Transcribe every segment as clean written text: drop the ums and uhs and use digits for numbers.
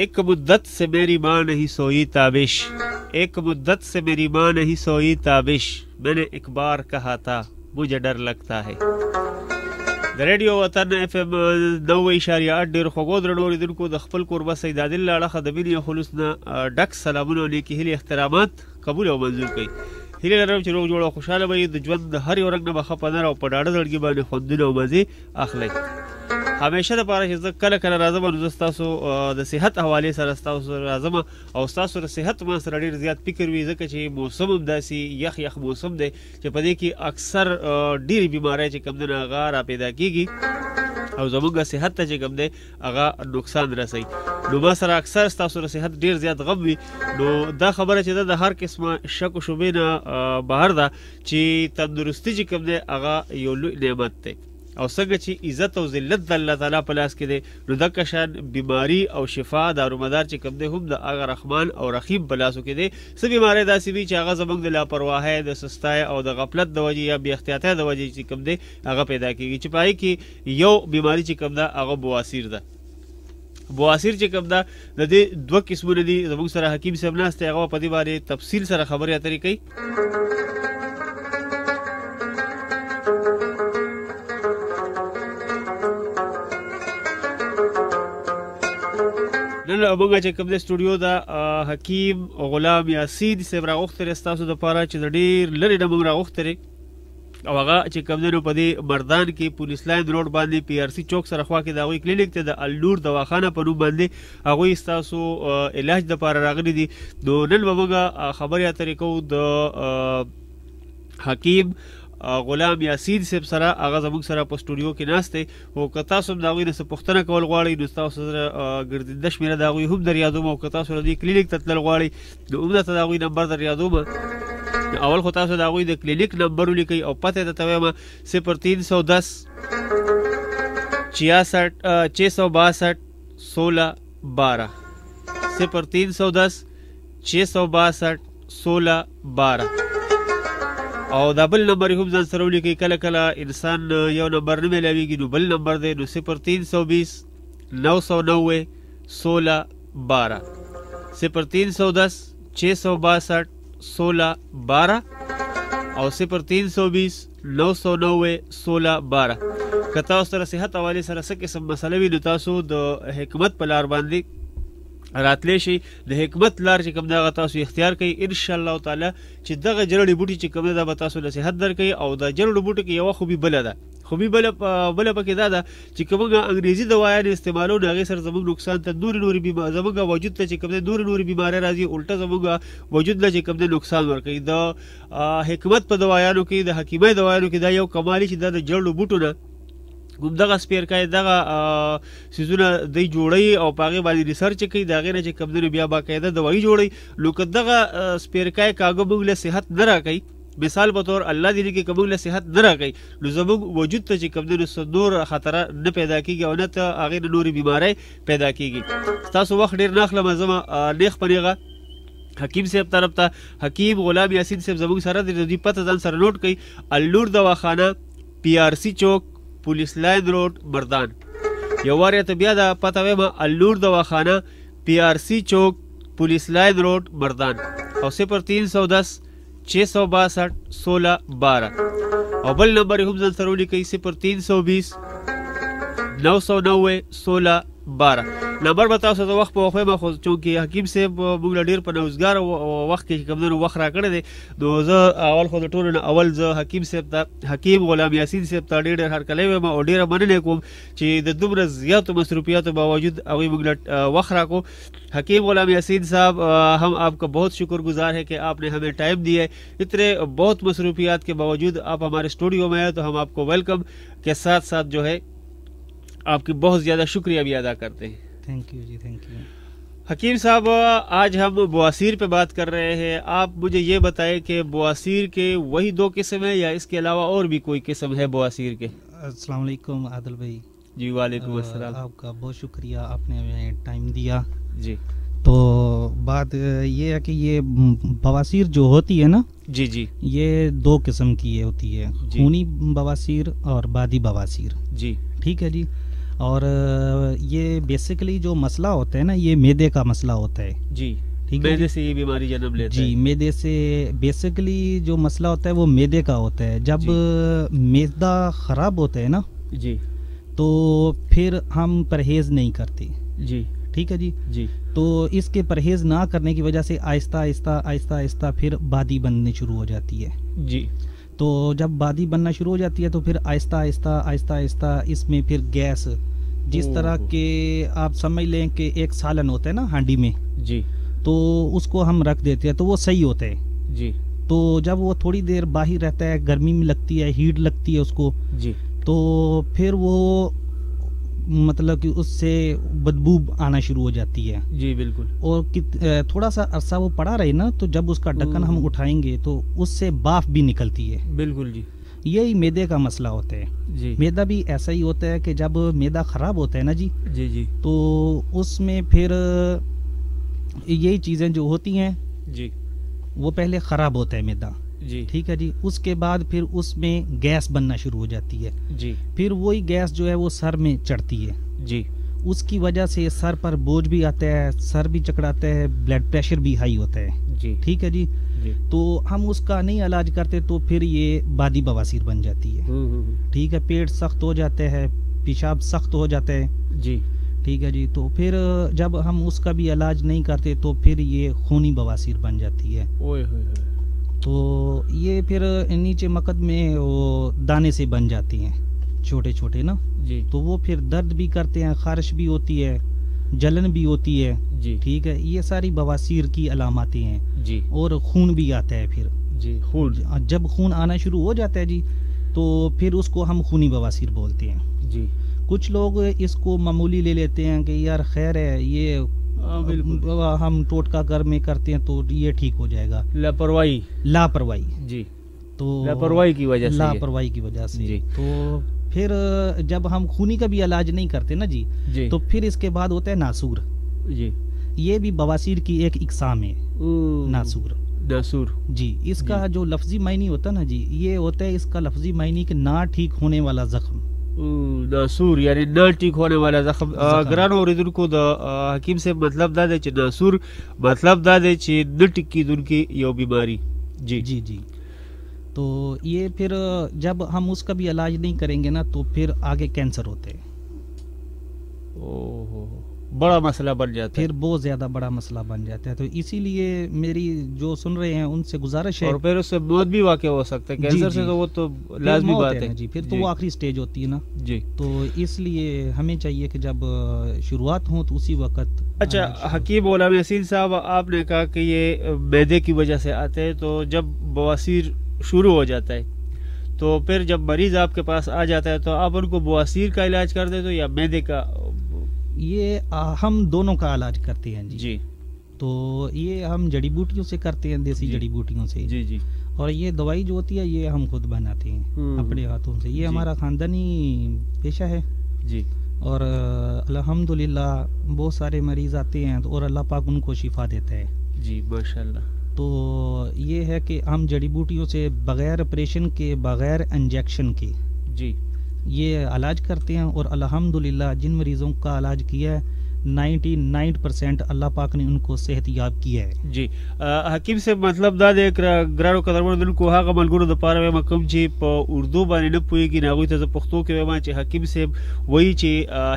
ایک مدت سے میری ماں نہیں سوئی تابش، ایک مدت سے میری ماں نہیں سوئی تابش، میں نے ایک بار کہا تھا مجھے ډر لگتا ہے. د ریډیو وطن اف ام 90.8 ډېر خوږو درنو اوریدونکو د خپل کوربه سید عادل له اړخه د مینې او خلوص نه ډک سلامونه او نیکې هیلې احترامات قبول او منظور کړئ. هیله لرم چې روغ جوړ او خوشحاله به د ژوند د هر یو رنګ نه به ښه په نر او په ډاډه زړګي باندې خوندونه او مزې اخلئ. همیشه دپاره چې زه کله کله راځم نو زه ستاسو د صحت حوالې سره ستاسو راځم او ستاسو د صحت ما سره ډېر زیات فکر وي، ځکه چې موسم هم داسې یخ یخ موسم دی چې په دې کې اکثر ډېرې بیمارۍ چې کوم دی نه هغه را پیدا کېږي او زمونږ صحت ته چې کوم دی هغه نقصان رسوي. نو ما سره اکثر ستاسو د صحت ډېر زیات غم وي. نو دا خبره چې ده د هر قسمه شک و شبې نه بهر ده چې تندرستي چې کوم دی هغه یو لوی نعمت دی او څنګه چې عزت او ذلت د الله تعالی په لاس کې دی نو دغه شان بیماری او شفا دارومدار چې کوم دی هم د هغه رحمان او رحیم په لاسو کې دی. څه بیماری داسې وي چې هغه زموږ د لاپرواهۍ د سستۍ او د غفلت د وجې یا بې احتیاطۍ د وجې چې کوم دی هغه پیدا کېږي، چې په هغې کې یو بیماری چې کوم ده هغه بواسیر ده. بواسیر چې کوم ده د دې دوه قسمونه دي. زموږ سره حکیم صاحب ناست دی، هغه په دې باندې تفصیل سره خبرې اترې کوي. نن موږ چې کوم دی سټوډیو ده حکیم غلام یاسین صاحب راغوښتلی ستاسو دپاره چې د ډېر لرې نه موږ راغوښتلی او هغه چې کوم دی نو په دې مردان کې پولیس لاین روډ باندې پی آر سی چوک سره خوا کې د هغوی کلینیک ته د النور دواخانه په نوم باندې هغوی ستاسو علاج دپاره راغلي دي. نو نن به موږ خبرې اترې کوو د حکیم غلام یاسین صاحب سره. هغه زموږ سره په سټوډیو کې ناست دی او که تاسو هم د هغوی نه څه پوښتنه کول غواړئ نو ستاسو سره ګرځېده شمېره د هغوی هم در یادوم او که تاسو د دوی کلینیک ته تلل غواړئ نو همدلته د هغوی نمبر در یادوم. اول خو تاسو د هغوی د کلینیک نمبر ولیکئ او پته یې درته وایم 0310 662 16 12 0310 662 16 12 او دا بل نمبر هم ځان سره ولیکئ. کله کله انسان یو نمبر نه میلاویږي نو بل نمبر دی نو 0320 990 16 12 0310 662 16 12 او 0320 990 16 12. که تاسو سره صحت حوالې سره څه قسم مسله وي نو تاسو د حکمت په لار باندې راتلی شي. د حکمت لار چې کوم دی هغه تاسو اختیار کوئ انشاءالله تعالی چې دغه جړړې بوټي چې کوم دی دا به تاسو نصیحت درکوي. او د جړړو بوټو کې یوه خوبي بله ده، خوبي بله پکې دا ده چې که موږ انګریزي دوایانې استعمالو نو هغې سره زموږ نقصان ته زموږ وجود ته چې کوم دی نورې بیمارۍ راځي، الټه زموږ وجود له چې کوم دی نقصان ورکوي. د حکمت په دوایانو کې د حکیمۍ دوایانو کې دا یو کمال چې دا د جړړو بوټو نه دغه سپیرکای دغه سیزونه دی جوړوي او په هغې باندې ریسرچ کوي، د هغې نه چې کوم دی نو بیا باقاعده دوایي جوړوي. نو که دغه سپیرکای کاږه موږ له صحت نه راکوي، مثال په طور الله دې کې که موږ له صحت نه راکوي نو زموږ وجود ته چې کوم دی نو نور خطره نه پیدا کېږي او نه ته هغې نه نورې بیمارۍ پیدا کېږي. ستاسو وخت ډېر نه اخلم، زه نیغ په نیغه حکیم صاحب طرف ته حکیم غلام یاسین صاحب زموږ سره دی. د دوی پته ځان سره نوٹ کوئ، النور دواخانه P R C Chowk police line road Mardan. You were ته بیا د پته وایم النور دواخانه پی آر سی چوک پولیس لاین روډ مردان او 0310 662 16 12 او بل نمبر هم ځان سره ولیکئ 0320 990 16 12. نمبر به تاسو د وخت په وخت وایم خو چونکې حکیم صاحب موږ له ډېر په نوزګار وخت کې چې کوم دی نو وخت راکړی دی نو زه اول خو د ټولو نه اول زه حکیم صاحب ته حکیم غلام یاسین صاحب ته ډېر هرکلی وایم او ډېره مننه کوم چې د دومره زیاتو مصروفیاتو باوجود هغوی موږ له وخت راکو. حکیم غلام یاسین صاحب ہم آپ کا بہت شکر گزار ہے کہ آپ نے ہمیں ٹائم دیا ہے. اتنے بہت مصروفیات کے باوجود آپ ہمارے اسٹوڈیو میں آئے تو ہم آپ کو ویلکم کے ساتھ ساتھ جو ہے آپ کی بہت زیادہ شکریہ بھی ادا کرتے ہیں. تھینک یو جی، تھینک یو. حکیم صاحب آج ہم بواسیر پہ بات کر رہے ہیں. آپ مجھے یہ بتائیں کہ بواسیر کے وہی 2 قسم ہیں یا اس کے علاوہ اور بھی کوئی قسم ہے بواسیر کے؟ السلام علیکم عادل بھائی. جی وعلیکم السلام. آپ کا بہت شکریہ، آپ نے ہمیں ٹائم دیا. جی تو بات یہ ہے کہ یہ بواسیر جو ہوتی ہے نا جی جی یہ 2 قسم کی ہوتی ہے، خونی بواسیر اور بادی بواسیر. جی ٹھیک ہے جی. اور یہ بیسیکلی جو مسئلہ ہوتا ہے نا یہ میدے کا مسئلہ ہوتا ہے جی ٹھیک ہے میدے سے یہ بیماری جنم لیتا ہے جی میدے سے بیسیکلی جو مسئلہ ہوتا ہے وہ میدے کا ہوتا ہے جب میدا خراب ہوتا ہے نا جی تو پھر ہم پرہیز نہیں کرتے جی ٹھیک ہے جی جی تو اس کے پرہیز نہ کرنے کی وجہ سے آہستہ آہستہ آہستہ آہستہ پھر بادی بننے شروع ہو جاتی ہے جی تو جب بادی بننا شروع ہو جاتی ہے تو پھر آہستہ آہستہ آہستہ آہستہ اس میں پھر گیس جس طرح کے آپ سمجھ لیں کہ ایک سالن ہوتا ہے نا ہانڈی میں جی تو اس کو ہم رکھ دیتے ہیں تو وہ صحیح ہوتا ہے جی تو جب وہ تھوڑی دیر باہر رہتا ہے گرمی میں لگتی ہے ہیٹ لگتی ہے اس کو جی تو پھر وہ مطلب کہ اس سے بدبو آنا شروع ہو جاتی ہے جی بالکل اور تھوڑا سا عرصہ وہ پڑا رہے نا تو جب اس کا ڈھکن ہم اٹھائیں گے تو اس سے باف بھی نکلتی ہے بالکل جی یہی میدے کا مسئلہ ہوتا ہے جی میدا بھی ایسا ہی ہوتا ہے کہ جب میدا خراب ہوتا ہے نا جی جی جی تو اس میں پھر یہی چیزیں جو ہوتی ہیں جی وہ پہلے خراب ہوتا ہے میدا جی ٹھیک ہے جی اس کے بعد پھر اس میں گیس بننا شروع ہو جاتی ہے جی پھر وہی گیس جو ہے وہ سر میں چڑھتی ہے جی اس کی وجہ سے سر پر بوجھ بھی آتا ہے سر بھی چکراتا ہے بلڈ پریشر بھی ہائی ہوتا ہے جی ٹھیک ہے جی جی تو ہم اس کا نہیں علاج کرتے تو پھر یہ بادی بواسیر بن جاتی ہے ٹھیک ہے پیٹ سخت ہو جاتا ہے پیشاب سخت ہو جاتا ہے جی ٹھیک ہے جی تو پھر جب ہم اس کا بھی علاج نہیں کرتے تو پھر یہ خونی بواسیر بن جاتی ہے اوئے ہوئے ہوئے تو یہ پھر نیچے مقد میں وہ دانے سے بن جاتی ہیں چھوٹے چھوٹے نا جی تو وہ پھر درد بھی کرتے ہیں خارش بھی ہوتی ہے جلن بھی ہوتی ہے جی ٹھیک ہے یہ ساری بواسیر کی علاماتیں ہیں جی اور خون بھی آتا ہے پھر جی خون جب خون آنا شروع ہو جاتا ہے جی تو پھر اس کو ہم خونی بواسیر بولتے ہیں جی کچھ لوگ اس کو معمولی لے لیتے ہیں کہ یار خیر ہے یہ ہم ٹوٹکا گھر میں کرتے ہیں تو یہ ٹھیک ہو جائے گا لاپرواہی جی تو لاپرواہی کی وجہ سے لاپرواہی کی وجہ سے جی تو پھر جب ہم خونی کا بھی علاج نہیں کرتے نا جی تو پھر اس کے بعد ہوتا ہے ناسور جی یہ بھی بواسیر کی ایک اقسام ہے ناسور جی اس کا جو لفظی معنی ہوتا ہے نا جی یہ ہوتا ہے اس کا لفظی معنی کہ نہ ٹھیک ہونے والا زخم ناسور یعنی نہ ٹھیک ہونے والا زخم گران اوریدونکو د حکیم سے مطلب دا دی چې ناسور مطلب دا دی چې نه ټیک کیدونکې یو بیماری جی جی جی تو یہ پھر جب ہم اس کا بھی علاج نہیں کریں گے نا تو پھر آگے کینسر ہوتے ہیں بڑا مسئلہ بن جاتا ہے پھر بہت زیادہ بڑا مسئلہ بن جاتا ہے تو اسی لیے میری جو سن رہے ہیں ان سے گزارش ہے اور پھر اس سے موت بھی واقع ہو سکتا ہے کینسر سے تو وہ تو لازمی بات ہے جی پھر تو وہ آخری سٹیج ہوتی ہے نا جی تو اس لیے ہمیں چاہیے کہ جب شروعات ہوں تو اسی وقت اچھا حکیم علامہ یاسین صاحب آپ نے کہا کہ یہ معدے کی وجہ سے آتے ہیں تو جب بواسیر شروع ہو جاتا ہے تو پھر جب مریض آپ کے پاس آ جاتا ہے تو آپ ان کو بواسیر کا علاج کر دیتے ہو یا معدے کا؟ یہ ہم دونوں کا علاج کرتے ہیں جی تو یہ ہم جڑی بوٹیوں سے کرتے ہیں دیسی جڑی بوٹیوں سے جی جی اور یہ دوائی جو ہوتی ہے یہ ہم خود بناتے ہیں اپنے ہاتھوں سے یہ ہمارا خاندانی پیشہ ہے جی اور الحمدللہ بہت سارے مریض آتے ہیں اور اللہ پاک ان کو شفا دیتا ہے جی ماشاءاللہ تو یہ ہے کہ ہم جڑی بوٹیوں سے بغیر آپریشن کے بغیر انجیکشن کے جی یہ علاج کرتے ہیں اور الحمدللہ جن مریضوں کا علاج کیا ہے 99% اللہ پاک نے ان کو صحت یاب کیا ہے جی حکیم سے مطلب دا د ګرانو قدرمنو هغه ملګرو د پاره وایم کوم چې په اردو باندې نه پوهیږي هغوی ته زه پښتو کې وایم چې حکیم صاحب وایي چې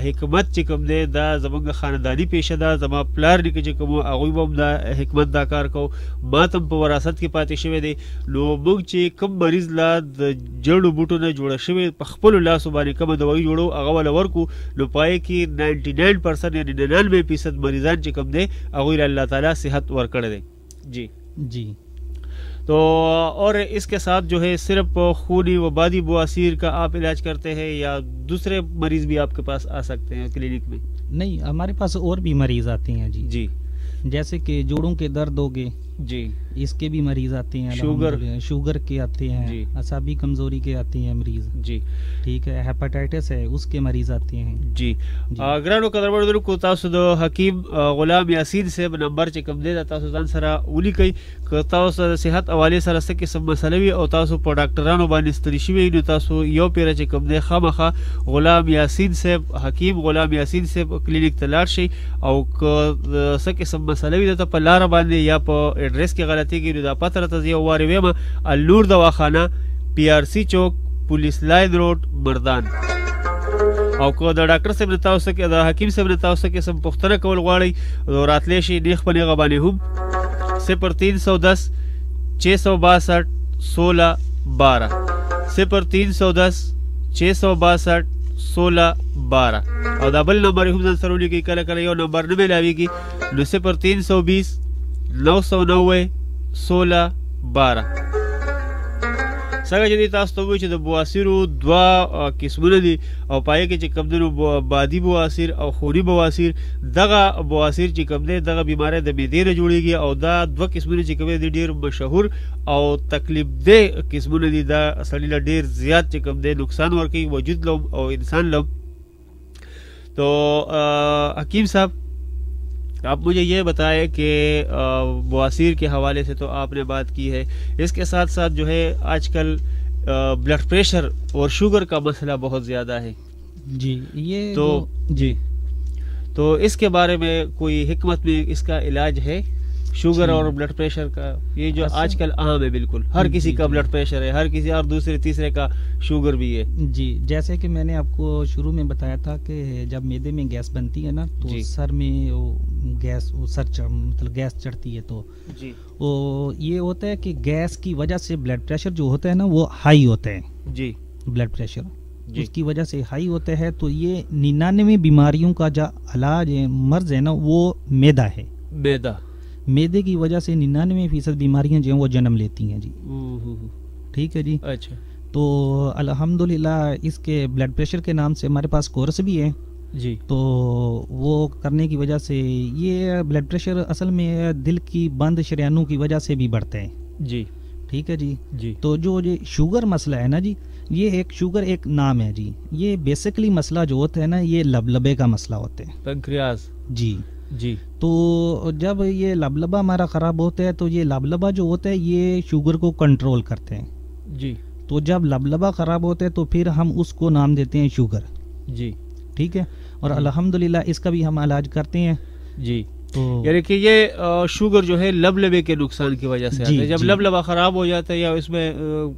حکمت چې کوم دی دا زموږ خانداني پیشه ده زما پلار نیکه چې کوم هغوی به هم دا حکمت دا کار کو ما ته په وراثت کې پاتې شوی دی نو موږ چې کوم مریض لا د جړو بوټو نه جوړه شوې په خپلو لاسو باندې کومه دوايي جوړو هغه وله ورکو نو پای کې 99% یعنی 99% مریضان چې کوم دی هغوی له الله تعالیٰ صحت ورکړی دی جی جی تو اور اس کے ساتھ جو ہے صرف خونی و بادی بواسیر کا آپ علاج کرتے ہیں یا دوسرے مریض بھی آپ کے پاس آ سکتے ہیں کلینک میں؟ نہیں ہمارے پاس اور بھی مریض آتے ہیں جی جی جیسے کہ جوڑوں کے درد ہو گئے جی اس کے بھی مریض آتے ہیں، شوگر کے آتے ہیں، اعصابی کمزوری کے آتے ہیں مریض جی، ٹھیک ہے، ہیپاٹائٹس ہے اس کے مریض آتے ہیں جی۔ گرانو قدرمنو کو تاسو د حکیم غلام یاسین صاحب نمبر چې کوم دی تاسو ځان سره ولیکئ، که تاسو د صحت حوالې سره څه قسم مسله وي او تاسو په ډاکټرانو باندې ستړي شوي نو تاسو یو پیره چې کوم دی خامخا غلام یاسین صاحب حکیم غلام یاسین صاحب کلینیک ته لاړ شئ، او که څه قسم مسله وي درته په لاره باندې یا په ایډریس کې غلطي کېږي نو دا پته راته زه یو وارې ویم، النور دواخانه PRC چوک پولیس لاین روډ مردان، او که د ډاکټر صاحب نه تاسو د حکیم صاحب نه تاسو قسم پوښتنه کول غواړئ نو راتلی شئ نیغ په نیغه باندې هم 0310 662 16 12 0310 662 16 12 او دا بل نمبر هم ځان سره ولیکئ، کله کله یو نمبر نه میلاویږي نو 0320 990 16 12 څنګه چې دی تاسو ته وایي چې د بواسیرو دوه قسمونه دي او پایې کې چې کوم دی نو بادي بواسیر او خوني بواسیر، دغه بواسیر چې کوم دی دغه بیماری د معدې نه جوړېږي او دا دوه قسمونه چې کوم دی ډېر مشهور او تکلیف دeh قسمونه دي، دا سړي له ډېر زیات چې کوم دی نقصان ورکوي وجود لم او انسان لم۔ تو حکیم صاحب آپ مجھے یہ بتائیں کہ بواسیر کے حوالے سے تو آپ نے بات کی ہے، اس کے ساتھ ساتھ جو ہے آج کل بلڈ پریشر اور شوگر کا مسئلہ بہت زیادہ ہے جی، یہ تو جی تو اس کے بارے میں کوئی حکمت میں اس کا علاج ہے شوگر اور بلڈ پریشر کا؟ یہ جو آج کل عام ہے بالکل ہر کسی کا بلڈ پریشر ہے، ہر کسی اور دوسرے تیسرے کا شوگر بھی ہے جی۔ جیسے کہ میں نے آپ کو شروع میں بتایا تھا کہ جب معدے میں گیس بنتی ہے نا تو سر میں گیس مطلب گیس چڑھتی ہے تو جی یہ ہوتا ہے کہ گیس کی وجہ سے بلڈ پریشر جو ہوتا ہے نا وہ ہائی ہوتا ہے جی، بلڈ پریشر اس کی وجہ سے ہائی ہوتا ہے، تو یہ 99 بیماریوں کا جو علاج ہے مرض ہے نا وہ میدا ہے، میدے کی وجہ سے 99% بیماریاں جو ہیں وہ جنم لیتی ہیں جی، ٹھیک ہے جی۔ اچھا، تو الحمدللہ اس کے بلڈ پریشر کے نام سے ہمارے پاس کورس بھی ہے جی، تو وہ کرنے کی وجہ سے یہ بلڈ پریشر اصل میں دل کی بند شریانوں کی وجہ سے بھی بڑھتا ہے جی، ٹھیک ہے جی جی۔ تو جو شوگر مسئلہ ہے نا جی، یہ ایک شوگر ایک نام ہے جی، یہ بیسکلی مسئلہ جو ہوتا ہے نا یہ لبلبے کا مسئلہ ہوتا ہے، پنکریاس جی جی۔ تو جب یہ لبلبا ہمارا خراب ہوتا ہے تو یہ لبلبا جو ہوتا ہے یہ شوگر کو کنٹرول کرتے ہیں جی، تو جب لبلبا خراب ہوتا ہے تو پھر ہم اس کو نام دیتے ہیں شوگر جی، ٹھیک ہے، اور الحمدللہ اس کا بھی ہم علاج کرتے ہیں جی۔ تو یعنی کہ یہ شوگر جو ہے لبلبے کے نقصان کی وجہ سے آتا ہے، جب لبلبا خراب ہو جاتا ہے یا اس میں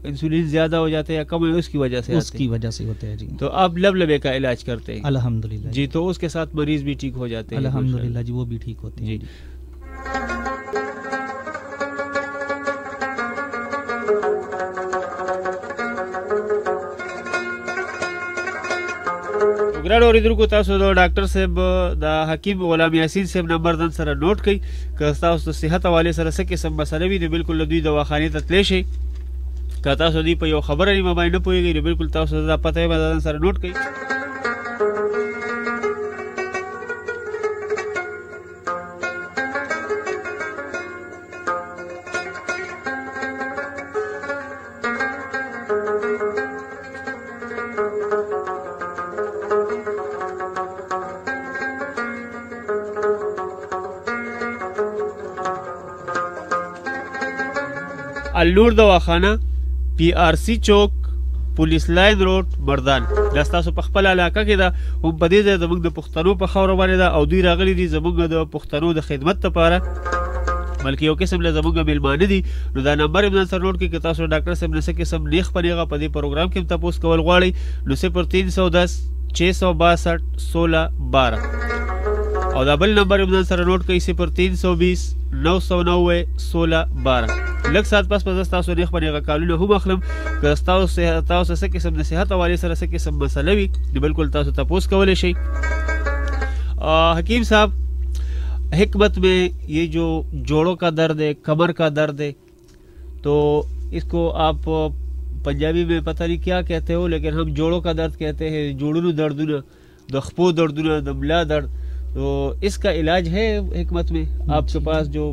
انسولین زیادہ ہو جاتا ہے یا کم ہے اس کی وجہ سے ہوتا ہے جی، تو آپ لبلبے کا علاج کرتے ہیں الحمدللہ جی، تو اس کے ساتھ مریض بھی ٹھیک ہو جاتے ہیں الحمدللہ جی، وہ بھی ٹھیک ہوتے ہیں جی۔ ګرانو اوریدونکو تاسو د ډاکټر صاحب د حکیم غلام یاسین صاحب نمبر ځان سره نوٹ کړئ، که تاسو د صحت حوالې سره څه قسم مسله وي نو بالکل له دوی دواخانې ته تللی شئ، که تاسو دوی په یو خبره نیمه باندې نه پوهېږئ نو بالکل تاسو دا پته یې به ځان سره نوٹ کړئ۔ النور دواخانه PRC چوک پولیس لاین روډ مردان، دا ستاسو په خپل علاقه کې ده، هم په دې ځای زموږ د پښتنو په خاوره باندې ده او دوی راغلي دي زموږ د پښتنو د خدمت لپاره، بلکې یو قسم له زموږ میلمانه دي، نو دا نمبر هم ځان سره نوټ کړئ، که تاسو ډاکټر صاحب نه څه قسم نیغ په نیغه په دې پروګرام کې هم تپوس کول غواړئ نو 0310 662 16 12 او دا بل نمبر هم ځان سره نوٹ کړئ 0320 990 16 12 لږ ساعت پس به زه ستاسو نیغ په نیغه کالونه هم اخلم، که ستاسو څه قسم د صحت حوالې سره څه قسم مسله وي نو بالکل تاسو تپوس کولی شئ۔ حکیم صاحب حکمت میں یہ جو جوڑوں کا درد ہے، کمر کا درد ہے، تو اس کو آپ پنجابی میں پتہ نہیں کیا کہتے ہو لیکن ہم جوڑوں کا درد کہتے ہیں، جوڑوں دردونه د خپو دردونه د ملا درد، تو اس کا علاج ہے حکمت میں آپ کے پاس جو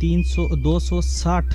260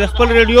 د خپل ریډیو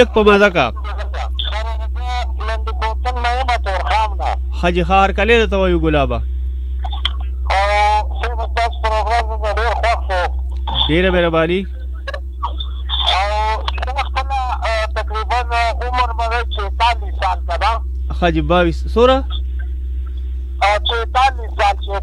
لک په مازه کا حاجی خار کله ته وایو ګلابا ډیره مهرباني تقریبا عمر مې 46 سال دا حاجی 22 سوره 46 سال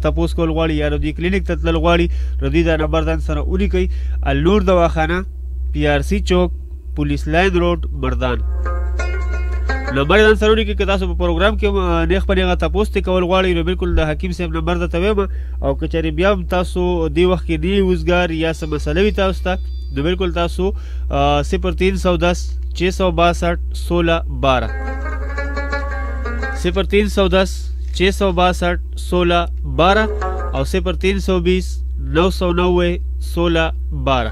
تاسو کول غواړي یا د کلینیک ته تلل غواړي ردی دا نمبر دان سره اونې کوي النور دواخانه PRC چوک پولیس لاین روډ مردان نمبر دان سره کې تاسو په پروګرام کې نه خپل تاسو کول غواړي نو بالکل د حکیم صاحب نمبر ته تویم او کچري بیا تاسو دی وخت کې دی وزګار یا سم مسله وي تاسو ته نو بالکل تاسو 0310 662 1612 0310 662 1612 او 0320 990 1612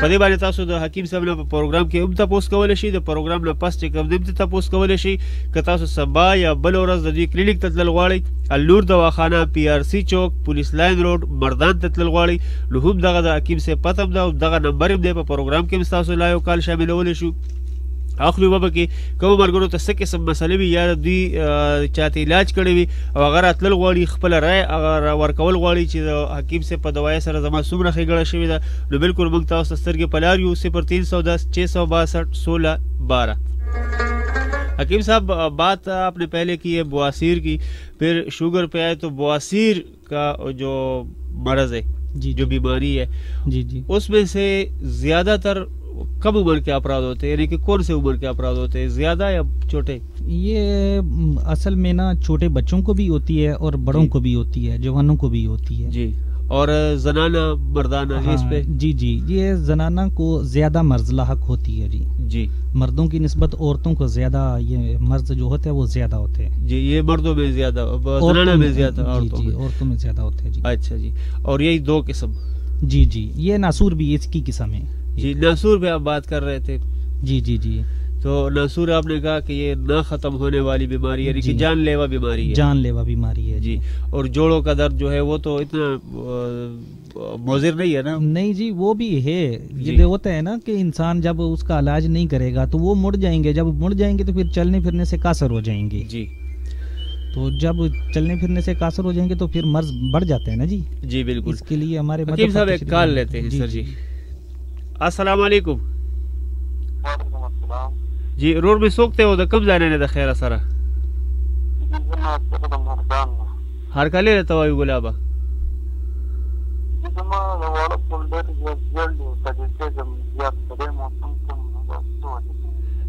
په دې باندې تاسو د حکیم صاحب نه په پروګرام کې هم تاسو کولای شئ، د پروګرام نه پس چې کوم دې تاسو کولای شئ که تاسو سبا یا بل ورځ د دې کلینیک ته تلل غواړئ النور دواخانه PRC چوک پولیس لاین روډ مردان ته تلل غواړئ نو هم دغه د حکیم صاحب پته هم ده او دغه نمبر هم دی په پروګرام کې هم تاسو لایو کال شاملولی شو اخلو بابا کې کوم مرګونو ته څه قسم مسلې وي یا دوی چاته علاج کړی وي او هغه راتلل غواړي خپل رای هغه ورکول غواړي چې د حکیم صاحب په دوايي سره زما څومره ښېګړه شوې ده نو بالکل موږ تاسو سترګې په لار یو 0310 662 1612 حکیم صاحب بات آپ نے پہلے کی ہے بواسیر کی، پھر شوگر پہ آئے تو بواسیر کا جو مرض ہے جی جو بیماری ہے جی جی اس میں سے زیادہ تر کم عمر کے افراد ہوتے ہیں، یعنی کہ کون سے عمر کے افراد ہوتے ہیں، زیادہ یا چھوٹے؟ یہ اصل میں نا چھوٹے بچوں کو بھی ہوتی ہے اور بڑوں کو بھی ہوتی ہے، جوانوں کو بھی ہوتی ہے جی۔ اور زنانہ مردانہ اس پہ جی جی یہ زنانہ کو زیادہ مرض لاحق ہوتی ہے جی جی، مردوں کی نسبت عورتوں کو زیادہ یہ مرض جو ہوتا ہے وہ زیادہ ہوتے ہیں جی۔ یہ مردوں میں زیادہ، زنانہ میں زیادہ، عورتوں میں زیادہ ہوتے ہیں جی۔ اچھا جی، اور یہی 2 قسم؟ جی جی، یہ ناسور بھی اس کی قسم ہے جی۔ ناسور پہ آپ بات کر رہے تھے جی جی جی، تو ناسور آپ نے کہا کہ یہ نہ ختم ہونے والی بیماری ہے، یعنی جان لیوا بیماری ہے، جان لیوا بیماری ہے جی۔ اور جوڑوں کا درد جو ہے وہ تو اتنا مضر نہیں ہے نا؟ نہیں جی، وہ بھی ہے، یہ ہوتا ہے نا کہ انسان جب اس کا علاج نہیں کرے گا تو وہ مڑ جائیں گے، جب مڑ جائیں گے تو پھر چلنے پھرنے سے قاصر ہو جائیں گے جی۔ تو جب چلنے پھرنے سے قاصر ہو جائیں گے تو پھر مرض بڑھ جاتے ہیں نا جی. جی بالکل. اس کے لیے ہمارے حکیم صاحب ایک کال لیتے ہیں. سر جی السلام علیکم. وعلیکم السلام. جی روڈ میں سوکتے ہو تو کم جانے نے د خیر سره هر کله ته وایو ګلابا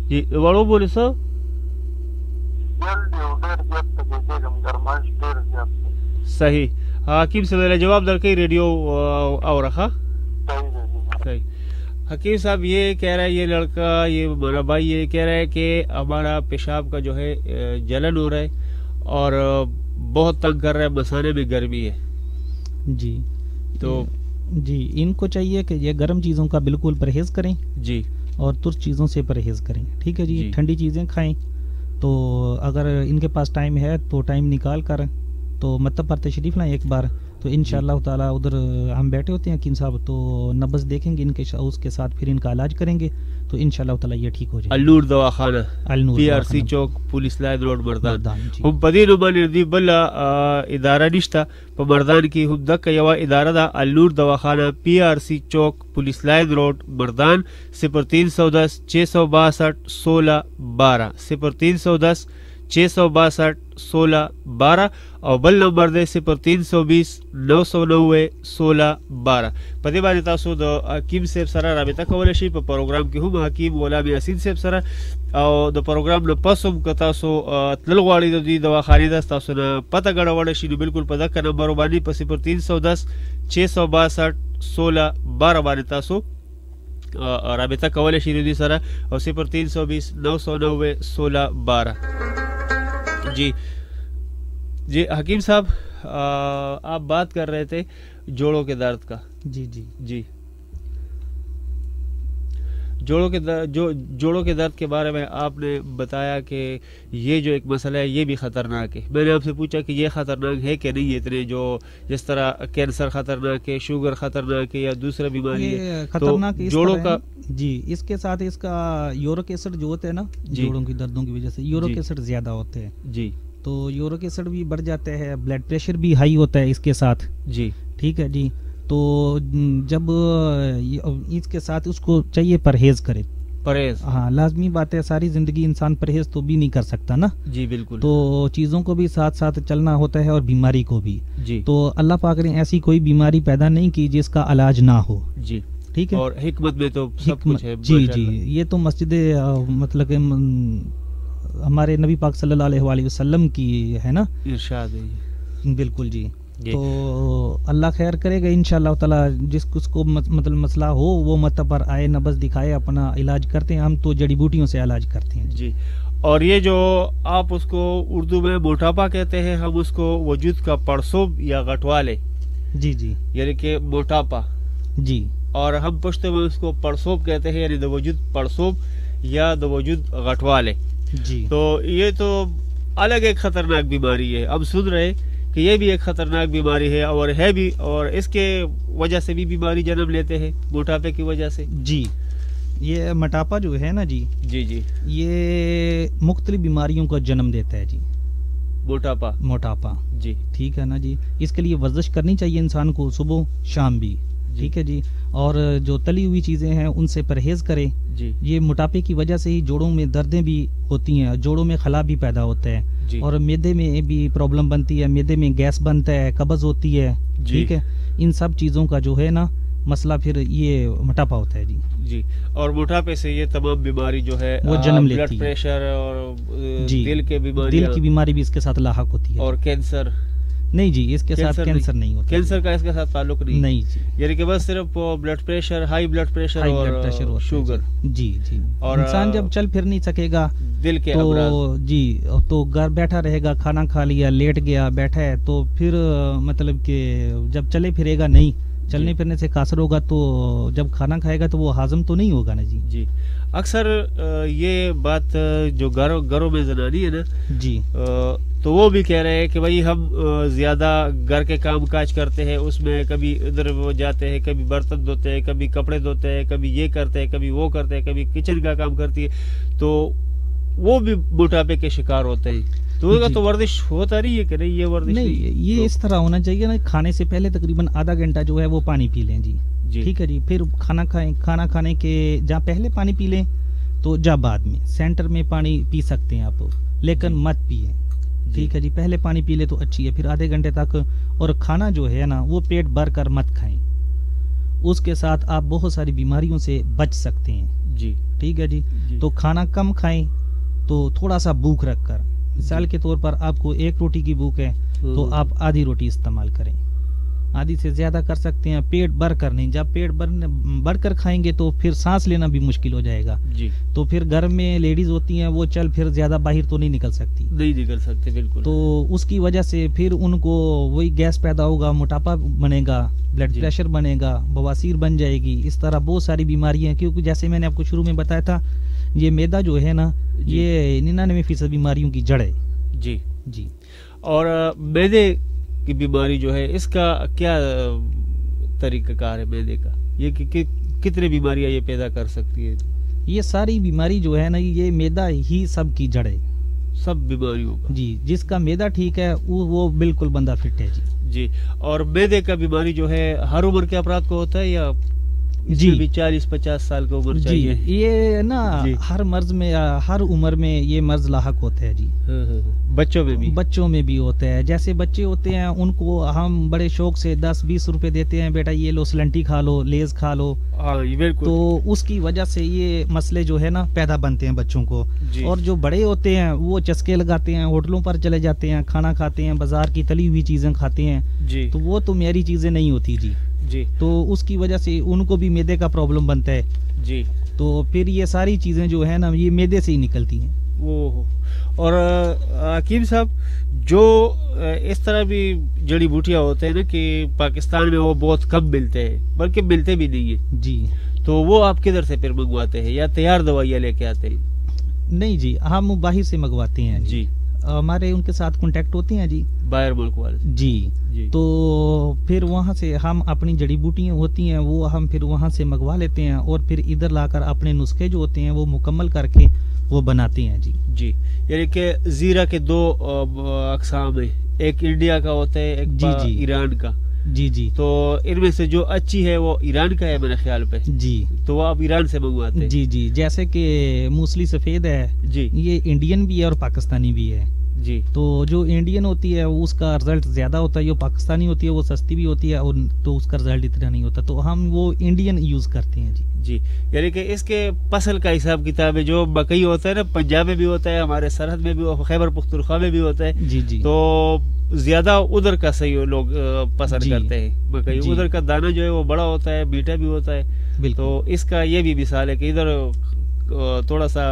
جی وړو بوله سو صحیح. حکیم صاحب جواب درکې ریڈیو اور رکھا. صحیح. حکیم صاحب یہ کہہ رہا ہے یہ لڑکا یہ ہمارا بھائی یہ کہہ رہا ہے کہ ہمارا پیشاب کا جو ہے جلن ہو رہا ہے اور بہت تنگ کر رہا ہے, مسانے میں گرمی ہے. جی تو جی ان کو چاہیے کہ یہ گرم چیزوں کا بالکل پرہیز کریں جی اور ترش چیزوں سے پرہیز کریں. ٹھیک ہے جی. ٹھنڈی چیزیں کھائیں. تو اگر ان کے پاس ٹائم ہے تو ٹائم نکال کر تو مطلب پر تشریف لائیں ایک بار. تو انشاءاللہ تعالیٰ ادھر ہم بیٹھے ہوتے ہیں حکیم صاحب, تو نبض دیکھیں گے ان کے, اس کے ساتھ پھر ان کا علاج کریں گے تو انشاءاللہ تعالیٰ یہ ٹھیک ہو جائے. النور دواخانہ پی آر سی چوک پولیس لائن روڈ مردان. هم پدې نو باندې دی بل اداره نشته په مردان کې, هم دک یو اداره ده النور دواخانہ پی آر سی چوک پولیس لائن روڈ مردان 0310 662 16 12 0310 662 16 12 او بل نمبر دی 0320 990 16 12. په دې باندې تاسو د حکیم صاحب سره رابطه کولی شئ. په پروګرام کې هم حکیم غلام یاسین صاحب سره او د پروګرام نه پس هم که تاسو تلل غواړئ د دوی دواخانې ده تاسو نه پته ګډوله شي نو بالکل په دغه نمبر باندې په 0310 662 16 12 باندې تاسو رابطه کولی شئ د دوی سره او 0320 990 16 12. جی جی حکیم صاحب آپ بات کر رہے تھے جوڑوں کے درد کا. جی جی جی جوڑوں کے درد کے بارے میں آپ نے بتایا کہ یہ جو ایک مسئلہ ہے یہ بھی خطرناک ہے. میں نے آپ سے پوچھا کہ یہ خطرناک ہے کہ نہیں, اتنے جو جس طرح کینسر خطرناک ہے, شوگر خطرناک ہے یا دوسرا بیماری ہے خطرناک جوڑوں کا. جی اس کے ساتھ اس کا یورک ایسڈ جو ہوتے ہیں نا جوڑوں کی دردوں کی وجہ سے یورک ایسڈ زیادہ ہوتے ہیں. جی تو یورک ایسڈ بھی بڑھ جاتے ہیں, بلڈ پریشر بھی ہائی ہوتا ہے اس کے ساتھ. جی ٹھیک ہے جی. تو جب اس کے ساتھ اس کو چاہیے پرہیز کرے. پرہیز ہاں لازمی بات ہے, ساری زندگی انسان پرہیز تو بھی نہیں کر سکتا نا. جی بالکل. تو چیزوں کو بھی ساتھ ساتھ چلنا ہوتا ہے اور بیماری کو بھی. جی تو اللہ پاک نے ایسی کوئی بیماری پیدا نہیں کی جس کا علاج نہ ہو. جی ٹھیک ہے. اور حکمت میں تو سب کچھ ہے. جی جی یہ تو مسجد مطلب کہ ہمارے نبی پاک صلی اللہ علیہ وسلم کی ہے نا ارشاد ہے. بالکل جی. تو اللہ خیر کرے گا انشاءاللہ تعالیٰ. جس کو مطلب مسئلہ ہو وہ مطلب پر آئے, نبض دکھائے, اپنا علاج کرتے ہیں. ہم تو جڑی بوٹیوں سے علاج کرتے ہیں. جی اور یہ جو آپ اس کو اردو میں موٹاپا کہتے ہیں, ہم اس کو وجود کا پڑسوب یا غٹوالے. جی جی یعنی کہ موٹاپا. جی اور ہم پشتو میں اس کو پڑسوب کہتے ہیں, یعنی د وجود پڑسوب یا د وجود غٹوالے. جی تو یہ تو الگ ایک خطرناک بیماری ہے. ہم سن رہے کہ یہ بھی ایک خطرناک بیماری ہے اور ہے بھی, اور اس کے وجہ سے بھی بیماری جنم لیتے ہیں موٹاپے کی وجہ سے. جی یہ موٹاپا جو ہے نا جی جی جی یہ مختلف بیماریوں کا جنم دیتا ہے. جی موٹاپا جی ٹھیک ہے نا جی. اس کے لیے ورزش کرنی چاہیے انسان کو صبح شام بھی. ٹھیک ہے جی. اور جو تلی ہوئی چیزیں ہیں ان سے پرہیز کریں. جی یہ موٹاپے کی وجہ سے ہی جوڑوں میں دردیں بھی ہوتی ہیں, جوڑوں میں خلا بھی پیدا ہوتا ہے. جی اور معدے میں بھی پرابلم بنتی ہے, معدے میں گیس بنتا ہے, قبض ہوتی ہے. ٹھیک ہے. ان سب چیزوں کا جو ہے نا مسئلہ پھر یہ موٹاپا ہوتا ہے. جی جی اور موٹاپے سے یہ تمام بیماری جو ہے وہ جنم لیتی ہے. بلڈ پریشر اور دل کے بیماری, دل کی بیماری بھی اس کے ساتھ لاحق ہوتی ہے. اور کینسر نہیں جی اس کے ساتھ کینسر نہیں ہوتا. کینسر کا اس کے ساتھ تعلق نہیں جی. یعنی کہ بس صرف blood pressure, high blood pressure اور شوگر. جی جی اور انسان جب چل پھر نہیں سکے گا دل کے امراض. جی تو گھر بیٹھا رہے گا, کھانا کھا لیا, لیٹ گیا, بیٹھا ہے, تو پھر مطلب کہ جب چلے پھرے گا نہیں, چلنے پھرنے سے قاصر ہوگا تو جب کھانا کھائے گا تو وہ ہاضم تو نہیں ہوگا نا. جی جی اکثر یہ بات جو گھروں میں زنانی ہے نا جی تو وہ بھی کہہ رہے ہیں کہ بھائی ہم زیادہ گھر کے کام کاج کرتے ہیں, اس میں کبھی ادھر جاتے ہیں, کبھی برتن دھوتے ہیں, کبھی کپڑے دھوتے ہیں, کبھی یہ کرتے ہیں, کبھی وہ کرتے ہیں, کبھی کچن کا کام کرتی ہے, تو وہ بھی موٹاپے کے شکار ہوتے ہیں. تو ان کا تو ورزش ہوتا نہیں ہے کہ نہیں یہ ورزش نہیں, یہ اس طرح ہونا چاہیے نا, کھانے سے پہلے تقریباً آدھا گھنٹہ جو ہے وہ پانی پی لیں جی, ٹھیک ہے جی. پھر کھانا کھائیں, کھانا کھانے کے جہاں پہلے پانی پی لیں تو جہاں بعد میں سینٹر میں پانی پی سکتے ہیں آپ, لیکن مت پیئیں, ٹھیک ہے جی. پہلے پانی پی لے تو اچھی ہے, پھر آدھے گھنٹے تک. اور کھانا جو ہے نا وہ پیٹ بھر کر مت کھائیں, اس کے ساتھ آپ بہت ساری بیماریوں سے بچ سکتے ہیں جی, ٹھیک ہے جی. تو کھانا کم کھائیں, تو تھوڑا سا بھوک رکھ کر, مثال کے طور پر آپ کو ایک روٹی کی بھوک ہے تو آپ آدھی روٹی استعمال کریں, آدھی سے زیادہ کر سکتے ہیں, پیٹ بھر کر نہیں. جب پیٹ بھر کر کھائیں گے تو پھر سانس لینا بھی مشکل ہو جائے گا جی. تو پھر گھر میں لیڈیز ہوتی ہیں وہ چل پھر زیادہ باہر تو نہیں نکل سکتی, نہیں نکل سکتے بالکل. تو اس کی وجہ سے پھر ان کو وہی گیس پیدا ہوگا, موٹاپا بنے گا, بلڈ پریشر بنے گا, بواسیر بن جائے گی, اس طرح بہت ساری بیماریاں ہیں. کیونکہ جیسے میں نے آپ کو شروع میں بتایا تھا, یہ میدا جو ہے نا یہ 99% بیماریوں کی جڑ ہے جی جی. اور میدے کی بیماری جو ہے اس کا کیا طریقہ کار ہے میدے کا, یہ کتنے بیماریاں یہ پیدا کر سکتی ہے؟ یہ ساری بیماری جو ہے نا یہ میدا ہی سب کی جڑ ہے, سب بیماریوں کا جی. جس کا میدا ٹھیک ہے وہ بالکل بندہ فٹ ہے جی جی. اور میدے کا بیماری جو ہے ہر عمر کے افراد کو ہوتا ہے یا جی 40-50 سال کی عمر چاہیے؟ جی یہ نا ہر مرض میں ہر عمر میں یہ مرض لاحق ہوتا ہے جی. بچوں میں بھی ہوتا ہے. جیسے بچے ہوتے ہیں ان کو ہم بڑے شوق سے 10-20 روپے دیتے ہیں, بیٹا یہ لو سلنٹی کھا لو, لیز کھا لو, تو اس کی وجہ سے یہ مسئلے جو ہے نا پیدا بنتے ہیں بچوں کو جی. اور جو بڑے ہوتے ہیں وہ چسکے لگاتے ہیں, ہوٹلوں پر چلے جاتے ہیں, کھانا کھاتے ہیں, بازار کی تلی ہوئی چیزیں کھاتے ہیں جی. تو وہ تو معیاری چیزیں نہیں ہوتی جی جی. تو اس کی وجہ سے ان کو بھی میدے کا پرابلم بنتا ہے جی. تو پھر یہ ساری چیزیں جو ہے نا یہ میدے سے ہی نکلتی ہیں. اور حکیم صاحب جو اس طرح بھی جڑی بوٹیاں ہوتے ہیں نا کہ پاکستان میں وہ بہت کم ملتے ہیں, بلکہ ملتے بھی نہیں ہیں جی, تو وہ آپ کدھر سے پھر منگواتے ہیں یا تیار دوائیاں لے کے آتے ہیں؟ نہیں جی, ہم باہر سے منگواتے ہیں جی. ہمارے ان کے ساتھ کانٹیکٹ ہوتے ہیں جی, باہر ملک والے جی. تو پھر وہاں سے ہم اپنی جڑی بوٹیاں ہوتی ہیں وہ ہم پھر وہاں سے منگوا لیتے ہیں, اور پھر ادھر لا کر اپنے نسخے جو ہوتے ہیں وہ مکمل کر کے وہ بناتے ہیں جی جی. یعنی کہ زیرہ کے 2 اقسام ہیں, ایک انڈیا کا ہوتا ہے, ایک جی جی ایران کا جی جی. تو ان میں سے جو اچھی ہے وہ ایران کا ہے میرے خیال پہ جی, تو وہ آپ ایران سے منگواتے ہیں جی جی. جیسے کہ موسلی سفید ہے جی, یہ انڈین بھی ہے اور پاکستانی بھی ہے جی. تو جو انڈین ہوتی ہے اس کا رزلٹ زیادہ ہوتا ہے, جو پاکستانی ہوتی ہے وہ سستی بھی ہوتی ہے اور تو اس کا رزلٹ اتنا نہیں ہوتا, تو ہم وہ انڈین یوز کرتے ہیں جی جی. یعنی کہ اس کے فصل کا حساب کتاب ہے, جو مکئی ہوتا ہے نا پنجاب میں بھی ہوتا ہے, ہمارے سرحد میں بھی, خیبر پختونخوا میں بھی ہوتا ہے جی جی. تو زیادہ ادھر کا صحیح لوگ پسند کرتے ہیں مکئی, ادھر کا دانہ جو ہے وہ بڑا ہوتا ہے, میٹھا بھی ہوتا ہے. تو اس کا یہ بھی مثال ہے کہ ادھر تھوڑا سا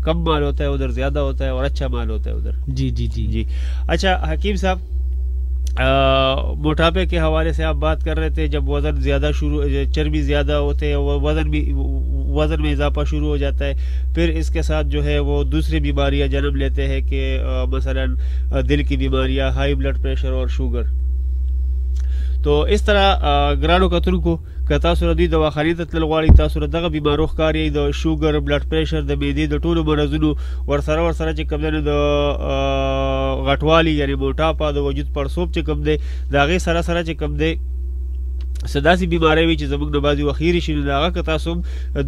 کم مال ہوتا ہے, ادھر زیادہ ہوتا ہے, اور اچھا مال ہوتا ہے ادھر جی جی جی جی. اچھا حکیم صاحب, موٹاپے کے حوالے سے آپ بات کر رہے تھے, جب وزن زیادہ چربی زیادہ ہوتے ہیں وزن میں اضافہ شروع ہو جاتا ہے, پھر اس کے ساتھ جو ہے وہ دوسری بیماریاں جنم لیتے ہیں کہ مثلا دل کی بیماریاں, ہائی بلڈ پریشر اور شوگر. تو اس طرح گرانو کتن کو که تاسو ردی دواخانې ته تلل غواړئ, تاسو دغه بیمارو ښکار یې د شوګر, بلډ پریشر, د معدې د ټولو مرضونو ورسره چې کوم دی د غټوالي یعنی موټاپا, د وجود پړسوب چې کوم دی د هغې سره چې کوم دی څه داسې بیماری وي چې زموږ نه بعضې وخت هېرې شي, نو د هغه که تاسو هم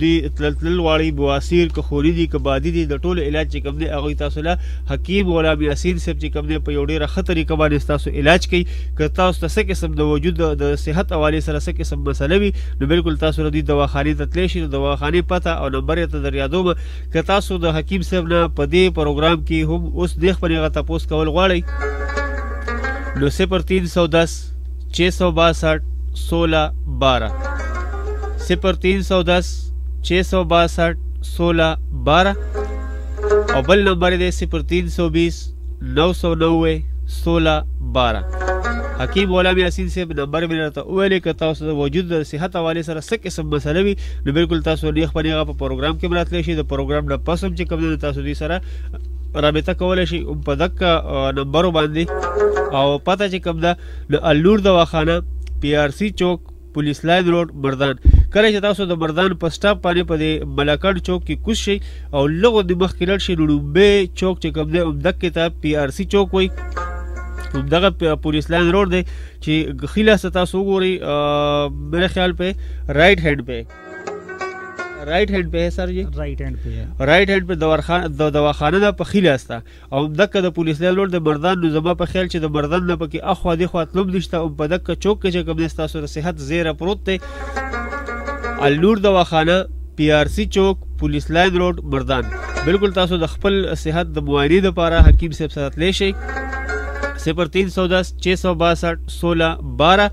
دوی تلل غواړئ, بواسیر که خوني دي که بادي دي, د ټولو علاج چې کوم دی هغوی تاسو له حکیم غلام یاسین صاحب چې کوم دی په یو ډېره ښه طریقه باندې ستاسو علاج کوي. که تاسو ته څه قسم د وجود د صحت حوالې سره څه قسم مسله وي نو بالکل تاسو دوی دواخانې ته تللی شئ. نو دواخانې پته او نمبر یې ته در یادوم, که تاسو د حکیم صاحب نه په دې پروګرام کې هم اوس دې خپل هغه تپوس کول غواړئ نو 0310 662 1612 0310 662 1612 اور بل نمبر دے 0320 990 1612. حکیم غلام یاسین سے نمبر میں رہتا اویلے کہ تاسو وجود صحت حوالے سره څه قسم مسله وي نو بالکل تاسو نیخ پنیغه په پروګرام کې مراتلی شي. د پروګرام نه پس هم چې کوم دی تاسو دوی سره رابطه کولی شي په دغه نمبرو باندې, او پته چې کوم ده د النور دواخانه PRC چوک پولیس لائن روڈ مردان. کله چې تاسو د مردان په سټاپ باندې په دې ملاکنډ چوک کې کوز شئ او لږ د مخکې لاړ شئ نو لومبی چوک چې کوم دی همدغې ته پی آر سی چوک وایي، همدغه پولیس لائن روڈ دی چې ښي لاس ته تاسو وګورئ میرے خیال پہ رائٹ ہینڈ پہ ہے سر جی، رائٹ ہینڈ پہ دواخانه ده په ښي لاس ته او همدغه د پولیس لائن روډ د مردان. نو زما په خیال چې د مردان نه پکې اخوا دېخوا تلم نشته او په دغه چوک کې چې کوم دی ستاسو د صحت زیره پروت دی، النور دواخانه، پی آر سی چوک، پولیس لائن روڈ مردان. بالکل تاسو د خپل صحت د معاینې دپاره حکیم صاحب سره تلی شئ. 0310 662 16 12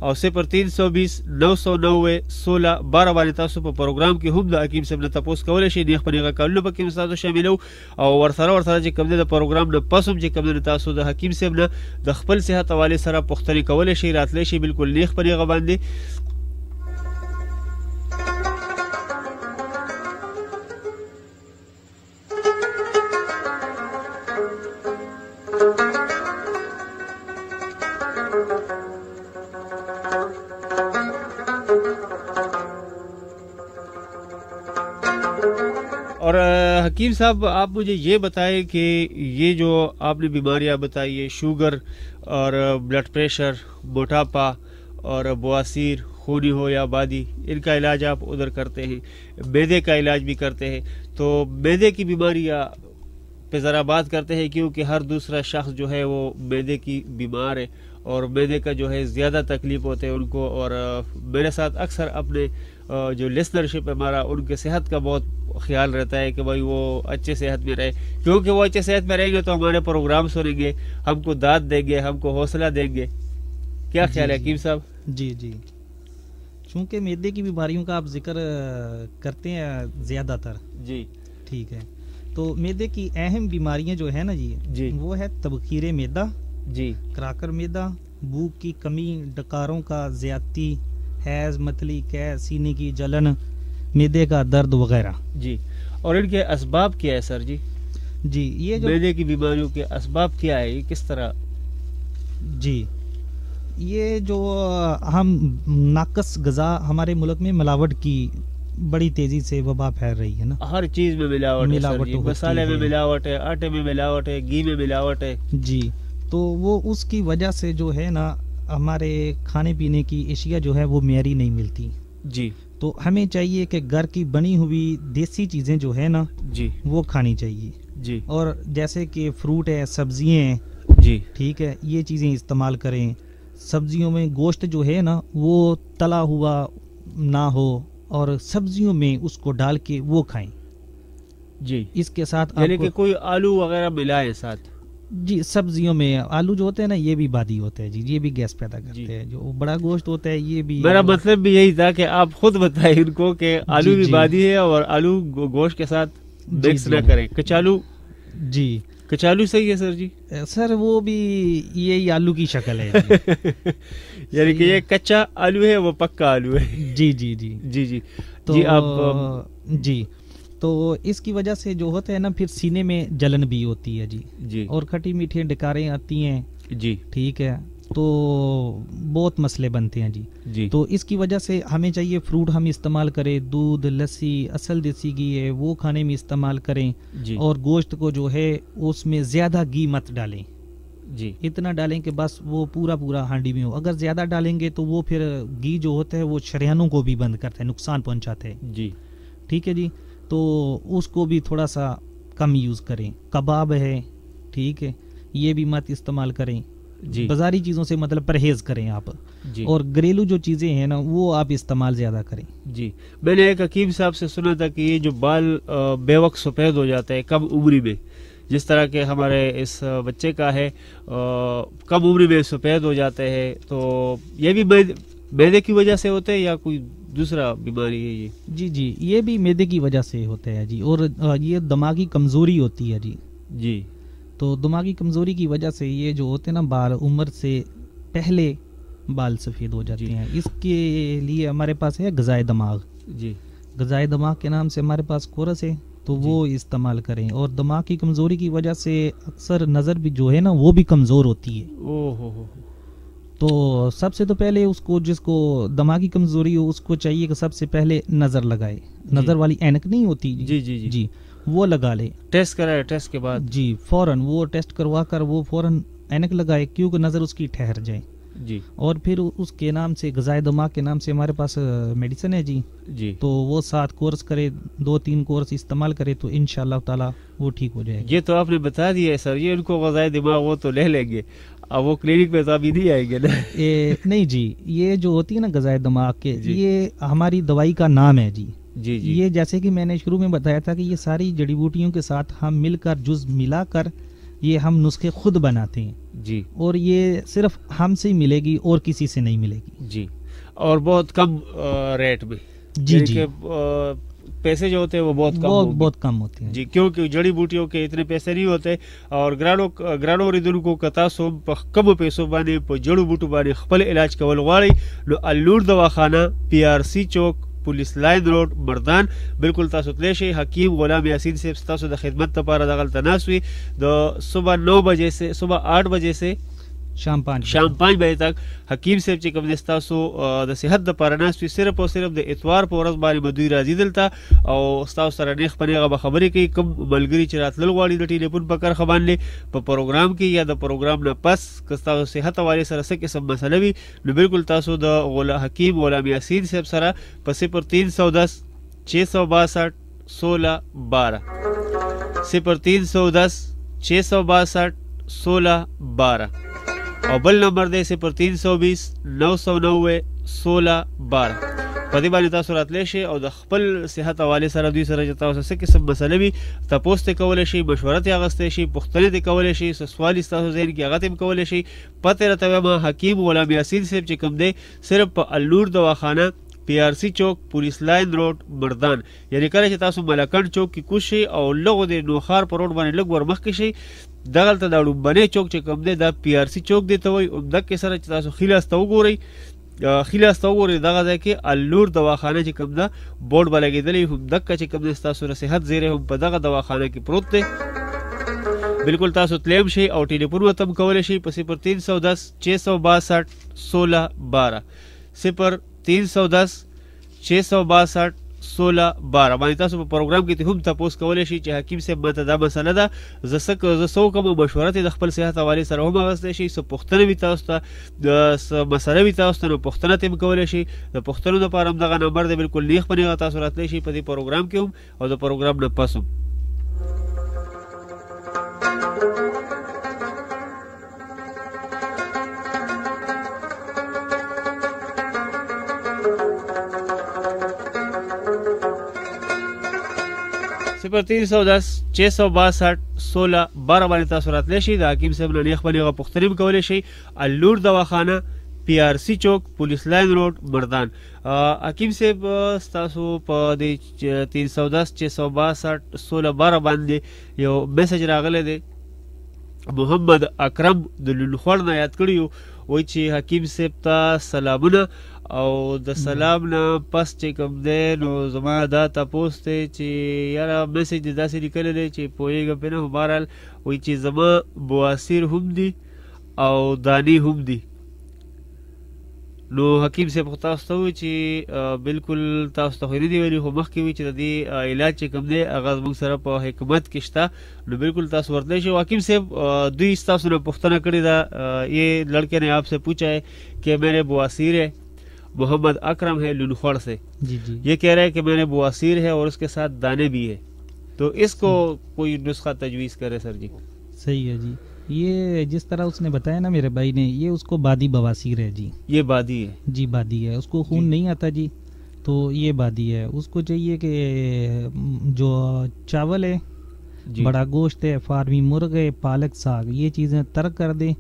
او 0320 990 16 12 باندې تاسو په پروګرام کې هم د حکیم صاحب نه تپوس کولی شئ. نیغ په نیغه کالونو پکې هم تاسو شاملو او ورسره چې کوم دی د پروګرام نه پس هم چې کوم دی تاسو د حکیم صاحب نه د خپل صحت حوالې سره پوښتنې کولی شئ، راتلی شئ بالکل نیغ په نیغه باندې. اور حکیم صاحب آپ مجھے یہ بتائیں کہ یہ جو آپ نے بیماریاں بتائی ہے، شوگر اور بلڈ پریشر، موٹاپا اور بواسیر، خونی ہو یا آبادی، ان کا علاج آپ ادھر کرتے ہیں، معدے کا علاج بھی کرتے ہیں. تو معدے کی بیماریاں پہ ذرا بات کرتے ہیں کیونکہ ہر دوسرا شخص جو ہے وہ معدے کی بیمار ہے اور معدے کا جو ہے زیادہ تکلیف ہوتے ہیں ان کو. اور میرے ساتھ اکثر اپنے جو لسنرشپ ہے ہمارا، ان کے صحت کا بہت خیال رہتا ہے کہ بھائی وہ اچھے صحت میں رہے، کیونکہ وہ اچھے صحت میں رہیں گے تو ہمارے پروگرام سنیں گے، ہم کو داد دیں گے، ہم کو حوصلہ دیں گے. کیا خیال ہے حکیم صاحب؟ جی جی، چونکہ معدے کی بیماریوں کا آپ ذکر کرتے ہیں زیادہ تر، جی ٹھیک ہے. تو معدے کی اہم بیماریاں جو ہے نا جی وہ ہے تبخیر معدہ، جی کراکر معدہ، بھوک کی کمی، ڈکاروں کا زیادتی، حیض، متلی، قے، سینے کی جلن، معدے کا درد وغیرہ. جی، اور ان کے اسباب کیا ہے سر جی؟ جی یہ جو معدے کی بیماریوں کے اسباب کیا ہے، یہ کس طرح؟ جی یہ جو ہم ناقص غذا، ہمارے ملک میں ملاوٹ کی بڑی تیزی سے وبا پھیل رہی ہے نا، ہر چیز میں ملاوٹ ہے، مسالے میں ملاوٹ ہے، آٹے میں ملاوٹ ہے، گھی میں ملاوٹ ہے. جی تو وہ اس کی وجہ سے جو ہے نا ہمارے کھانے پینے کی اشیاء جو ہے وہ معیاری نہیں ملتی. جی تو ہمیں چاہیے کہ گھر کی بنی ہوئی دیسی چیزیں جو ہے نا جی وہ کھانی چاہیے. جی اور جیسے کہ فروٹ ہے، سبزیاں ہیں، جی ٹھیک ہے، یہ چیزیں استعمال کریں. سبزیوں میں گوشت جو ہے نا وہ تلا ہوا نہ ہو اور سبزیوں میں اس کو ڈال کے وہ کھائیں. جی اس کے ساتھ یعنی کہ کوئی آلو وغیرہ ملائے ساتھ. جی سبزیوں میں آلو جو ہوتے ہیں نا یہ بھی بادی ہوتے ہیں، جی یہ بھی گیس پیدا کرتے ہیں. جو بڑا گوشت ہوتا ہے یہ بھی، میرا مطلب بھی یہی تھا کہ آپ خود بتائیں ان کو کہ آلو بھی بادی ہے اور آلو گوشت کے ساتھ مکس نہ کریں. کچالو، جی کچالو صحیح ہے سر جی؟ سر وہ بھی یہی آلو کی شکل ہے یعنی کہ یہ کچا آلو ہے، وہ پکا آلو ہے. جی جی جی جی جی تو آپ جی تو اس کی وجہ سے جو ہوتا ہے نا پھر سینے میں جلن بھی ہوتی ہے جی اور کھٹی میٹھی ڈکاریں آتی ہیں. جی ٹھیک ہے، تو بہت مسئلے بنتے ہیں جی. تو اس کی وجہ سے ہمیں چاہیے فروٹ ہم استعمال کریں، دودھ، لسی، اصل دیسی گھی ہے وہ کھانے میں استعمال کریں. اور گوشت کو جو ہے اس میں زیادہ گھی مت ڈالیں. جی اتنا ڈالیں کہ بس وہ پورا ہانڈی میں ہو. اگر زیادہ ڈالیں گے تو وہ پھر گھی جو ہوتا ہے وہ شریانوں کو بھی بند کرتا ہے، نقصان پہنچاتا ہے. جی ٹھیک ہے جی، تو اس کو بھی تھوڑا سا کم یوز کریں. کباب ہے، ٹھیک ہے، یہ بھی مت استعمال کریں. جی بازاری چیزوں سے مطلب پرہیز کریں آپ. جی اور گھریلو جو چیزیں ہیں نا وہ آپ استعمال زیادہ کریں. جی میں نے ایک حکیم صاحب سے سنا تھا کہ یہ جو بال بے وقت سفید ہو جاتا ہے کم عمری میں، جس طرح کہ ہمارے اس بچے کا ہے کم عمری میں سفید ہو جاتے ہیں، تو یہ بھی معدے کی وجہ سے ہوتے ہیں یا کوئی دوسرا بیماری ہے یہ؟ جی یہ بھی معدے کی وجہ سے ہوتا ہے جی. اور یہ دماغی کمزوری ہوتی ہے جی. تو دماغی کمزوری کی وجہ سے یہ جو ہوتے ہیں نا بال عمر سے پہلے بال سفید ہو جاتے ہیں. اس کے لیے ہمارے پاس ہے غذائے دماغ. جی غذائے دماغ کے نام سے ہمارے پاس کورس ہے، تو وہ استعمال کریں. اور دماغ کی کمزوری کی وجہ سے اکثر نظر بھی جو ہے نا وہ بھی کمزور ہوتی ہے. تو سب سے تو پہلے اس کو جس کو دماغی کمزوری ہو اس کو چاہیے کہ سب سے پہلے نظر لگائے. نظر والی اینک نہیں ہوتی جی جی جی وہ لگا لے, ٹیسٹ کرائے, ٹیسٹ کے بعد جی فوراً وہ ٹیسٹ کروا کر وہ فوراً اینک لگائے, کیونکہ نظر اس کی ٹھہر جائے. جی اور پھر اس کے نام سے غذائے دماغ کے نام سے ہمارے پاس میڈیسن ہے جی جی, تو وہ 7 کورس کرے, 2-3 کورس استعمال کرے تو انشاءاللہ تعالی وہ ٹھیک ہو جائے گا. یہ تو آپ نے بتا دیا ہے سر, یہ ان کو غذائے دماغ وہ تو لے لیں گے, اب وہ کلینک پہ تو ابھی نہیں آئیں گے نا. نہیں جی, یہ جو ہوتی ہے نا غذائے دماغ کے, یہ ہماری دوائی کا نام ہے جی. جی جی, یہ جیسے کہ میں نے شروع میں بتایا تھا کہ یہ ساری جڑی بوٹیوں کے ساتھ ہم مل کر جز ملا کر یہ ہم نسخے خود بناتے ہیں جی, اور یہ صرف ہم سے ہی ملے گی اور کسی سے نہیں ملے گی جی, اور بہت کم ریٹ میں. جی جی, پیسے جو ہوتے ہیں وہ بہت کم ہوتے ہیں جی, کیونکہ جڑی بوٹیوں کے اتنے پیسے نہیں ہوتے, اور گرانو ریدونکو کتاسو کم پیسو باندې په جڑو بوټو باندې خپل علاج کول غواړي نو النور دواخانه PRC چوک پولیس لاین روډ مردان بالکل تاسو تلی شئ. حکیم غلام یاسین صاحب تاسو د خدمت لپاره دغلته ناست وي د صبح 9 بجے سے صبح 8 بجے سے شام 5 بجے تک. حکیم صاحب چې کوم دی ستاسو د صحت دپاره ناست وي, صرف او صرف د اتوار په ورځ باندې به دوی راځي دلته او ستاسو سره نیغ په نیغه به خبرې کوي. کوم ملګري چې راتلل غواړي د ټلیفون په کرښه باندې په پروګرام کې یا د پروګرام نه پس که ستاسو صحت حوالې سره څه قسم مسله وي نو بالکل تاسو د حکیم غلام یاسین صاحب سره په 0310 662 16 12 0310 662 16 12 اور بل نمبر دے 0320 990 16 12. په دې باندې تاسو راتلی شئ او د خپل صحت حوالې سره دوی سره چې تاسو څه قسم مسله وي تپوس ترې کولی شئ, مشوره ترې اخیستی شئ, پوښتنې ترې کولی شئ, څه سوال ستاسو ذهن کې هغه ته هم کولی شئ. پته راته وایم حکیم غلام یاسین صاحب چې کوم دی صرف په النور دواخانه PRC چوک پولیس لاین روډ مردان, یعنی کله چې تاسو ملکن چوک کې کوز شئ او لغو د نوخار په روډ باندې لږ ور مخکې شئ دغلته دا لومبنی چوک چې کوم دی دا PRC چوک دی ته وایي. همدغې سره چې تاسو ښي لاس ته وګورئ دغه ځای کې النور دواخانه چې کوم ده بورډ به لګېدلی, همدغه چې کوم دی ستاسو د صحت زیری هم په دغه دواخانه کې پروت دی. بالکل تاسو تلی هم شئ او ټلیفون ورته هم کولی شئ په 0310 662 16 12 0310 662 16 12 باندې تاسو په پروګرام کې هم تپوس کولی شئ چې حکیم صاحب ماته دا مسله ده زه څه وکړم, مشوره ترې د خپل صحت حوالې سره هم اخیستی شئ. څه پوښتنه وي تاسو ته, څه مسله وي تاسو ته نو پوښتنه ترې هم کولی شئ. د پوښتنو دپاره هم دغه نمبر دی, بالکل نیغ په نیغه تاسو راتلی شئ په دې پروګرام کې هم او د پروګرام نه پس هم. صفر 310 662 16 12 باندې تاسو راتلی شئ. د حکیم صاحب نه نیغ په نیغه پوښتنې هم کولی شئ. النور دواخانه PRC چوک پولیس لاین روډ مردان. حکیم صاحب ستاسو په دې 310 662 16 12 باندې یو میسج راغلی دی, محمد اکرم د لونخوړ نه یاد کړي یو, وایي چې حکیم صاحب ته سلامونه او د سلام نه پس چې کوم دی نو زما دا تپوس دی چې یاره میسج دې داسې لیکلی دی چې پوهېږم پرې نه, خو بهرحال وایي چې زما بواسیر هم دي او دانې هم دي. نو حکیم صاحب خو تاسو ته وایي چې بالکل تاسو ته خو یې نه دي ویلي, خو مخکې وایي چې د دې علاج چې کوم دی هغه زموږ سره په حکمت کې شته, نو بالکل تاسو ورتلی شئ. حکیم صاحب دوی ستاسو نه پوښتنه کړې ده, یہ لڑکے نے آپ سے پوچھا ہے کہ میرے بواسیر ہے, محمد اکرم ہے لونخوڑ سے, یہ کہہ رہا ہے کہ میں نے بواسیر ہے اور اس کے ساتھ دانے بھی ہے, تو اس کو کوئی نسخہ تجویز کرے سر جی. صحیح ہے جی, یہ جس طرح اس نے بتایا نا میرے بھائی نے, یہ اس کو بادی بواسیر ہے جی. یہ بادی ہے جی, بادی ہے, اس کو خون نہیں آتا جی, تو یہ بادی ہے. اس کو چاہیے کہ جو چاول ہے, بڑا گوشت ہے, فارمی مرغ ہے, پالک ساگ, یہ چیزیں ترک کر دیں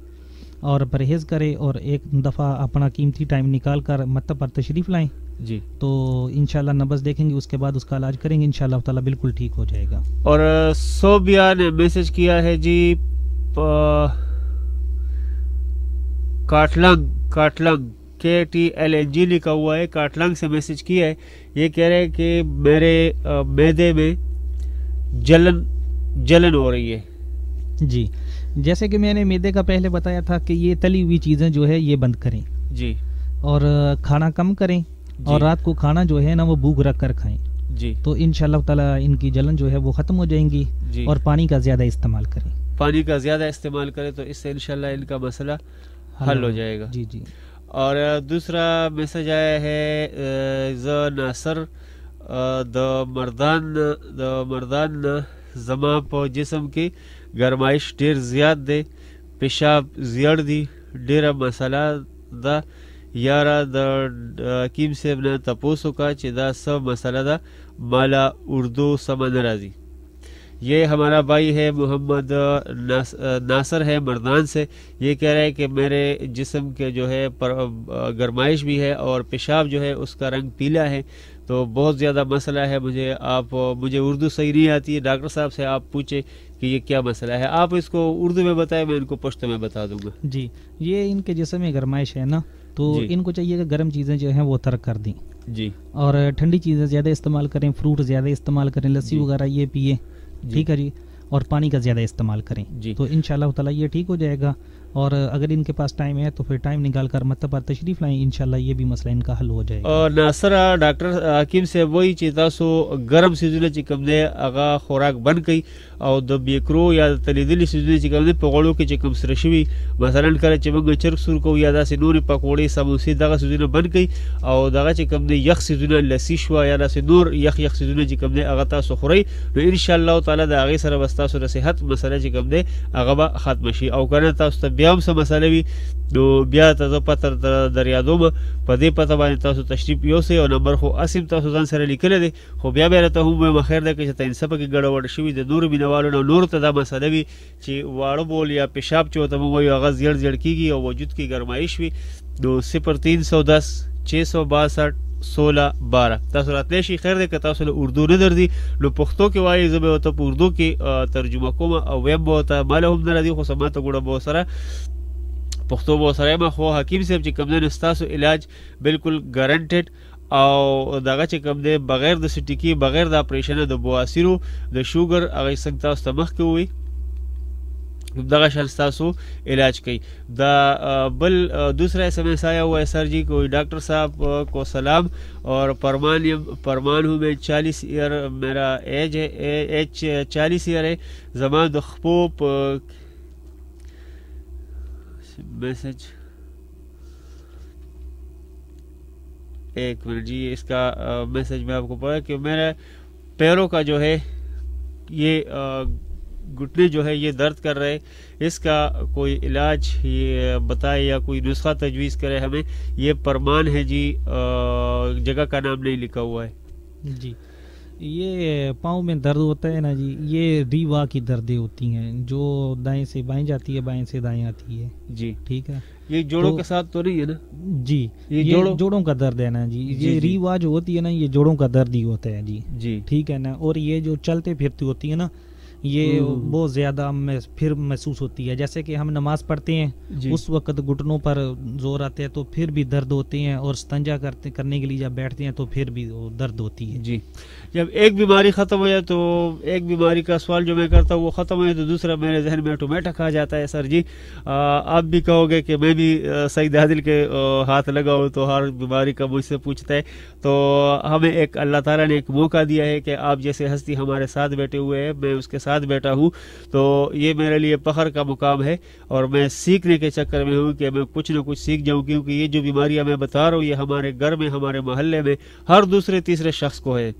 اور پرہیز کرے اور ایک دفعہ اپنا قیمتی ٹائم نکال کر مکتب پر تشریف لائیں جی, تو انشاءاللہ نبض دیکھیں گے, اس کے بعد اس کا علاج کریں گے, انشاءاللہ تعالیٰ بالکل ٹھیک ہو جائے گا. اور صوبیہ نے میسج کیا ہے جی, کاٹلنگ KTLNG لکھا ہوا ہے, کاٹلنگ سے میسج کیا ہے. یہ کہہ رہے ہیں کہ میرے معدے میں جلن ہو رہی ہے جی. جیسے کہ میں نے میدے کا پہلے بتایا تھا کہ یہ تلی ہوئی چیزیں جو ہے یہ بند کریں جی، اور کھانا کم کریں اور رات کو کھانا جو ہے نا وہ بھوک رکھ کر کھائیں جی، تو انشاءاللہ تعالیٰ ان کی جلن جو ہے وہ ختم ہو جائیں گی جی. اور پانی کا زیادہ استعمال کریں، پانی کا زیادہ استعمال کریں تو اس سے انشاءاللہ ان کا مسئلہ حل ہو جائے گا جی جی. اور دوسرا میسج آیا ہے ز ناصر د مردان زما په جسم کې گرمایش ډیر زیات دی، پیشاب زیړ دی، ډیره مسله ده یاره د حکیم صاحب نه تپوس وکړه چې دا څه مسله ده، مالا اردو سمه نه راځي. یہ ہمارا بھائی ہے محمد ناصر ہے مردان سے، یہ کہہ رہا ہے کہ میرے جسم کے جو ہے گرمائش بھی ہے اور پیشاب جو ہے اس کا رنگ پیلا ہے، تو بہت زیادہ مسئلہ ہے مجھے اردو صحیح نہیں آتی ہے، ڈاکٹر صاحب سے آپ پوچھیں کہ یہ کیا مسئلہ ہے، آپ اس کو اردو میں بتائیں، میں ان کو پشتو میں بتا دوں گا. جی، یہ ان کے جسم میں گرمائش ہے نا، تو ان کو چاہیے کہ گرم چیزیں جو ہیں وہ ترک کر دیں جی، اور ٹھنڈی چیزیں زیادہ استعمال کریں، فروٹ زیادہ استعمال کریں، لسی وغیرہ یہ پیئیں ٹھیک ہے جی، اور پانی کا زیادہ استعمال کریں جی. تو انشاءاللہ تعالیٰ یہ ٹھیک ہو جائے گا، اور اگر ان کے پاس ٹائم ہے تو پھر ٹائم نکال کر مکتب پر تشریف لائیں، انشاءاللہ یہ بھی مسئلہ ان کا حل ہو جائے گا. اور ناصر ڈاکٹر حکیم سے وہی چې تاسو ګرم سیزونه چې کوم دی هغه خوراک بند کړئ، او د بیکرو یا تلیدلي سیزونه چې کوم دی په غوړو کې چې کوم سره شوي، مثلا کله چې موږ چرګ سور کوو یا داسې نورې پکوړې سموسې دغه سیزونه بند کړئ، او دغه چې کوم دی یخ سیزونه لسی شوه یا داسې نور یخ سیزونه چې کوم دی هغه تاسو خورئ، نو انشاءالله تعالی د هغې سره به ستاسو د صحت مسله چې کوم دی هغه به ختمه شي. او که نه تاسو ته بیا هم څه مسله وي نو بیا ته زه پته در یادوم، په دې پته باندې تاسو تشریف یوسئ، او نمبر خو اسیم تاسو ځان سره لیکلی دی، خو بیا راته هم وایم خیر دی که چې ته انصفه کې ګډوډ شوي د نورو مینهوالو نه نورو ته دا مسله وي چې واړه بول یا پیشاب چې ورته موږ وایو هغه زیړ کېږي او وجود کې ګرمایش وي، نو 0310 662 16 12 تاسو راتلی شي. خیر دی که تاسو له اردو نه درځي نو پښتو کې وایي، زه به ورته په اردو کې ترجمه کوم او ویم به ورته ماله هم نه راځي، خو سما ته ګوړه به ورسره پښتو به ورسره یم. خو حکیم صاحب چې کوم دی ستاسو علاج بالکل ګارنټډ او دغه چې کوم دی بغیر د سټیکي بغیر د اپریشنه د بواسیرو د شوګر هغه څنګه تاسو ته مخکې ووایي دغه شان ستاسو علاج کوي. دا بل دوسرا ایس ایم ایس آیا ہوا ہے سر جی، کوئی ڈاکٹر صاحب کو سلام، اور پرمان ہوں میں 40 ایئر، میرا ایج ہے ایج 40 ایئر ہے، زمان دخپوپ میسج ایک منٹ جی، اس کا میسج میں آپ کو پڑھا کہ میرے پیروں کا جو ہے یہ گھٹنے جو ہے یہ درد کر رہے، اس کا کوئی علاج یہ بتائے یا کوئی نسخہ تجویز کرے ہمیں. یہ پرمان ہے جی، جگہ کا نام نہیں لکھا ہوا ہے جی. یہ پاؤں میں درد ہوتا ہے نا جی، یہ ریوا کی دردیں ہوتی ہیں جو دائیں سے بائیں جاتی ہے، بائیں سے دائیں آتی ہے جی، ٹھیک ہے. یہ جوڑوں کے ساتھ تو نہیں ہے نا جی، یہ جوڑوں کا درد ہے نا جی، یہ ریوا جو ہوتی ہے نا یہ جوڑوں کا درد ہی ہوتا ہے جی جی، ٹھیک ہے نا. اور یہ جو چلتے پھرتی ہوتی ہے نا یہ بہت زیادہ پھر محسوس ہوتی ہے، جیسے کہ ہم نماز پڑھتے ہیں اس وقت گھٹنوں پر زور آتے ہیں تو پھر بھی درد ہوتے ہیں، اور استنجا کرنے کے لیے جب بیٹھتے ہیں تو پھر بھی درد ہوتی ہے جی. جب ایک بیماری ختم ہو جائے تو ایک بیماری کا سوال جو میں کرتا ہوں وہ ختم ہو جائے تو دوسرا میرے ذہن میں آٹومیٹک آ جاتا ہے. سر جی آپ بھی کہو گے کہ میں بھی سعید عادل کے ہاتھ لگاؤں تو ہر بیماری کا مجھ سے پوچھتا ہے، تو ہمیں ایک اللہ تعالیٰ نے ایک موقع دیا ہے کہ آپ جیسے ہستی ہمارے ساتھ بیٹھے ہوئے ہیں، میں اس کے ساتھ بیٹھا ہوں، تو یہ میرے لیے فخر کا مقام ہے، اور میں سیکھنے کے چکر میں ہوں کہ میں کچھ نہ کچھ سیکھ جاؤں، کیونکہ یہ جو بیماریاں میں بتا رہا ہوں یہ ہمارے گھر میں، ہمارے محلے میں ہر دوسرے تیسرے شخص کو ہے.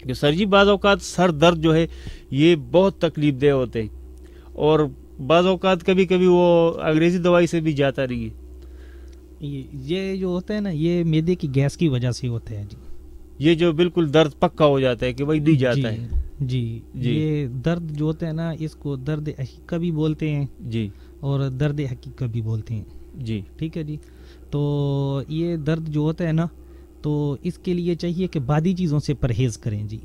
کہ سر جی بعض اوقات سر درد جو ہے یہ بہت تکلیف دہ ہوتے ہیں، اور بعض اوقات کبھی کبھی وہ انگریزی دوائی سے بھی جاتا نہیں ہے. یہ جو ہوتا ہے نا یہ معدے کی گیس کی وجہ سے ہوتا ہے جی، یہ جو بالکل درد پکا ہو جاتا ہے کہ بھائی نہیں جاتا ہے جی. یہ درد جو ہوتا ہے نا اس کو درد حقیقہ بھی بولتے ہیں جی، اور درد حقیقہ بھی بولتے ہیں جی، ٹھیک ہے جی. تو یہ درد جو ہوتا ہے نا تو اس کے لیے چاہیے کہ بادی چیزوں سے پرہیز کریں جی،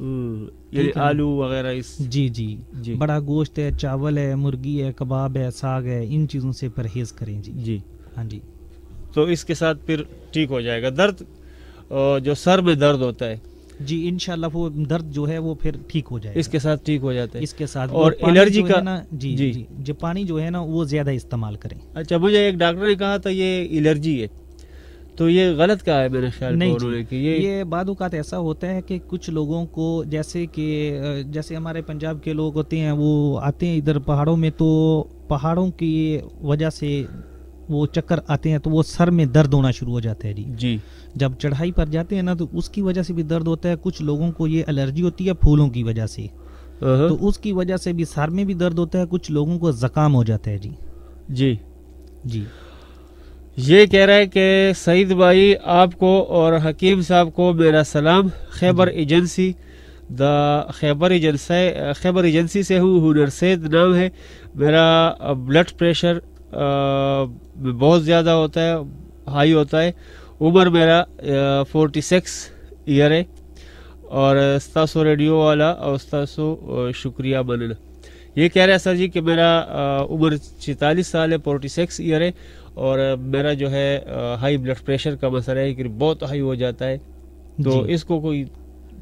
یعنی آلو وغیرہ جی جی، بڑا گوشت ہے، چاول ہے، مرغی ہے، کباب ہے، ساگ ہے، ان چیزوں سے پرہیز کریں جی جی. ہاں جی، تو اس کے ساتھ پھر ٹھیک ہو جائے گا. درد جو سر میں درد ہوتا ہے جی انشاءاللہ وہ درد جو ہے وہ پھر ٹھیک ہو جائے گا، اس کے ساتھ ٹھیک ہو جاتا ہے اس کے ساتھ. اور الرجی کا جی جی جو پانی جو ہے نا وہ زیادہ استعمال کریں. اچھا مجھے ایک ڈاکٹر نے کہا تھا یہ الرجی ہے، تو یہ غلط کہا ہے میرے خیال میں کہ یہ بعض اوقات ایسا ہوتا ہے کہ کچھ لوگوں کو جیسے ہمارے پنجاب کے لوگ ہوتے ہیں وہ آتے ہیں ادھر پہاڑوں میں، تو پہاڑوں کی وجہ سے وہ چکر آتے ہیں تو وہ سر میں درد ہونا شروع ہو جاتا ہے. جی جب چڑھائی پر جاتے ہیں نا تو اس کی وجہ سے بھی درد ہوتا ہے. کچھ لوگوں کو یہ الرجی ہوتی ہے پھولوں کی وجہ سے، تو اس کی وجہ سے بھی سر میں بھی درد ہوتا ہے. کچھ لوگوں کو زکام ہو جاتا ہے. جی جی یہ کہہ رہا ہے کہ سعید بھائی آپ کو اور حکیم صاحب کو میرا سلام. خیبر ایجنسی خیبر ایجنسی سے ہوں، ہنر سید نام ہے میرا. بلڈ پریشر بہت زیادہ ہوتا ہے، ہائی ہوتا ہے. عمر میرا 46 ایئر ہے. اور استاسو ریڈیو والا اور استاسو شکریہ مننا. یہ کہہ رہا ہے سر جی کہ میرا عمر 46 سال ہے، 46 ایئر ہے، اور میرا جو ہے ہائی بلڈ پریشر کا مسئلہ ہے کہ بہت ہائی ہو جاتا ہے. تو اس کو کوئی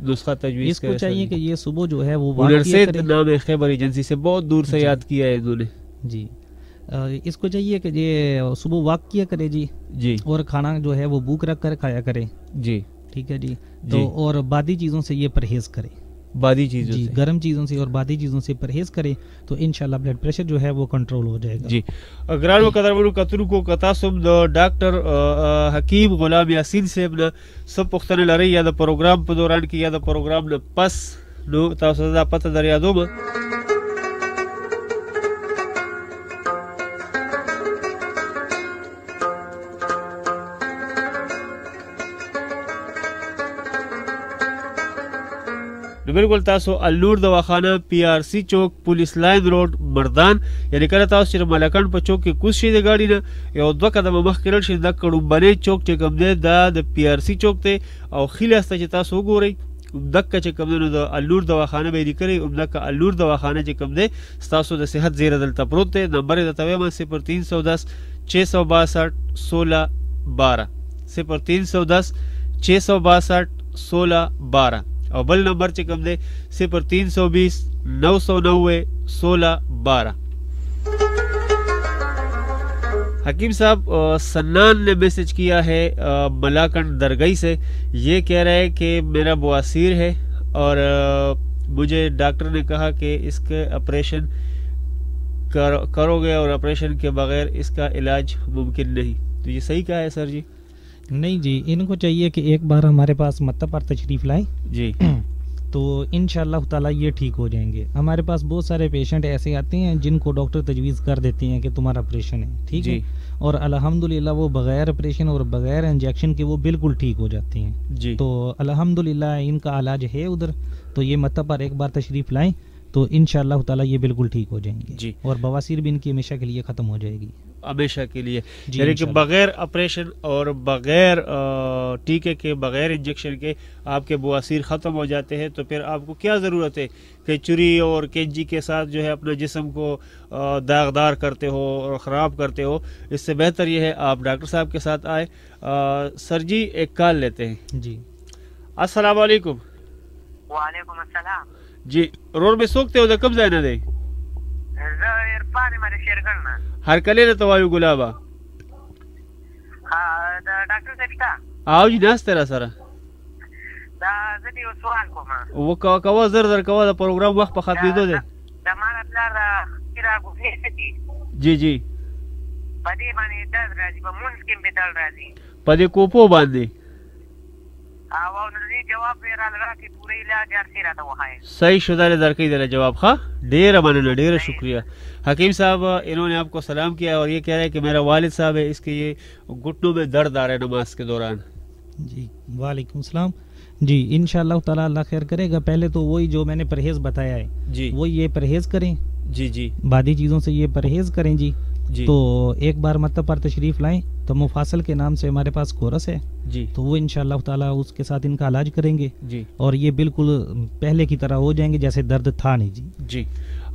نسخہ تجویز اس کو چاہیے کہ یہ صبح جو ہے وہ ہنر سید نام ہے، خیبر ایجنسی سے بہت دور سے یاد کیا ہے انہوں نے. جی اس کو چاہیے کہ یہ صبح واک کیا کرے جی، اور کھانا جو ہے وہ بھوک رکھ کر کھایا کرے. جی ٹھیک ہے جی. تو اور بادی چیزوں سے یہ پرہیز کرے، بادی چیزوں سے، گرم چیزوں سے اور بادی چیزوں سے پرہیز کرے تو انشاءاللہ بلڈ پریشر جو ہے وہ کنٹرول ہو جائے گا. جی گران و قدرمنو کترو کو کتاسم ڈاکٹر حکیم غلام یاسین صاحب نے سب پختن لري یا د پروگرام په دوران کې یا د پروگرام نه پس نو تاسو دا پته در یادوم. بالکل تاسو النور دواخانه پی آر سی چوک پولیس لاین روډ مردان، یعنی کله تاسو چې ملکان په چوک کې کوز شي د گاډي نه یو دوه قدمه مخکې لاړ شئ، دا کړومبنی چوک چې کوم دی دا د پی آر سی چوک دی، او ښي لاس ته چې تاسو وګورئ دکه چې کوم دی نو د النور دواخانه به یې لیکلی، همدکه النور دواخانه چې کوم دی ستاسو د صحت زیره دلته پروت دی. نمبر یې درته وایم 0310 662 16 12 0310 662 16 12 او بل نمبر چې کوم دی 0320 990 16 12. حکیم صاحب سنان نے میسج کیا ہے ملاکنڈ درگئی سے. یہ کہہ رہا ہے کہ میرا بواسیر ہے اور مجھے ڈاکٹر نے کہا کہ اس کے آپریشن کرو گے اور آپریشن کے بغیر اس کا علاج ممکن نہیں. تو یہ صحیح کہا ہے سر جی؟ نہیں جی، ان کو چاہیے کہ ایک بار ہمارے پاس مطلب پر تشریف لائیں جی، تو انشاءاللہ تعالیٰ یہ ٹھیک ہو جائیں گے. ہمارے پاس بہت سارے پیشنٹ ایسے آتے ہیں جن کو ڈاکٹر تجویز کر دیتے ہیں کہ تمہارا آپریشن ہے، ٹھیک ہے، اور الحمدللہ وہ بغیر آپریشن اور بغیر انجیکشن کے وہ بالکل ٹھیک ہو جاتے ہیں جی. تو الحمدللہ ان کا علاج ہے ادھر، تو یہ مطلب پر ایک بار تشریف لائیں تو انشاءاللہ تعالیٰ یہ بالکل ٹھیک ہو جائیں گے جی. اور بواسیر بھی ان کی ہمیشہ کے لیے ختم ہو جائے گی، ہمیشہ کے لیے. یعنی کہ بغیر آپریشن اور بغیر ٹیکے کے، بغیر انجیکشن کے آپ کے بواسیر ختم ہو جاتے ہیں. تو پھر آپ کو کیا ضرورت ہے کہ چری اور کینچی کے ساتھ جو ہے اپنے جسم کو داغدار کرتے ہو اور خراب کرتے ہو؟ اس سے بہتر یہ ہے آپ ڈاکٹر صاحب کے ساتھ آئے. سر جی ایک کال لیتے ہیں جی. السلام علیکم. وعلیکم السلام جی. روڈ میں سوکتے ہو کب جائے نہ دے ہر کلے نہ تو وایو گلابا ډاکټر صاحب شته؟ او جی ناست را سره دا زه دې یو سوال کوم. کوه زر زر کوه د پروګرام وخت په ختمېدو دی. د ما نه پلار را ګوښې دي جی جی، په دې باندې درد راځي، په مونځ کې مې درد راځي، په دې کوپو باندې. او نو دې جواب یې راله راکړي، پوره علاج هر څه راته وښایي. صحیح شدہ نے درکې دل جواب. ښه ډېره مننه، ډېره شکریہ. حکیم صاحب انہوں نے آپ کو سلام کیا اور یہ کہہ رہے ہیں کہ میرا والد صاحب ہے، اس کے یہ گھٹنوں میں درد آ رہا ہے نماز کے دوران. جی وعلیکم السلام. جی انشاءاللہ تعالیٰ اللہ خیر کرے گا. پہلے تو وہی جو میں نے پرہیز بتایا ہے جی، وہ یہ پرہیز کریں جی جی، بادی چیزوں سے یہ پرہیز کریں جی. تو ایک بار مطلب پر تشریف لائیں تو مفاصل کے نام سے ہمارے پاس کورس ہے جی، تو وہ انشاءاللہ تعالیٰ اس کے ساتھ ان کا علاج کریں گے جی، اور یہ بالکل پہلے کی طرح ہو جائیں گے جیسے درد تھا نہیں جی. جی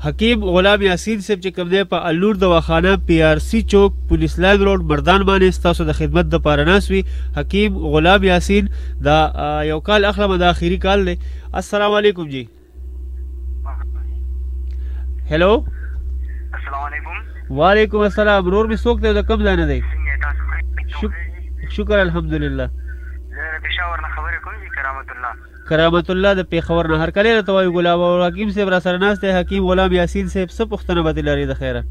حکیم غلام یاسین صاحب چې کوم دی په النور دواخانه پی آر سی چوک پولیس لاین روډ مردان باندې ستاسو د خدمت د پاره ناست وي. حکیم غلام یاسین دا یو کال اخلمه د آخري کال دی. السلام علیکم جی. هلو السلام علیکم. وعلیکم السلام. نور می څوک دی د کوم ځای نه دی؟ شکر الحمدلله. زه پېښور نه خبرې کوم جی. کرامت الله. کرامت الله د پیښور نه هر کله راته وایي ګلاب او حکیم صاحب را سره ناست دی. حکیم غلام یاسین صاحب څه پوښتنه به دې لري د خیره؟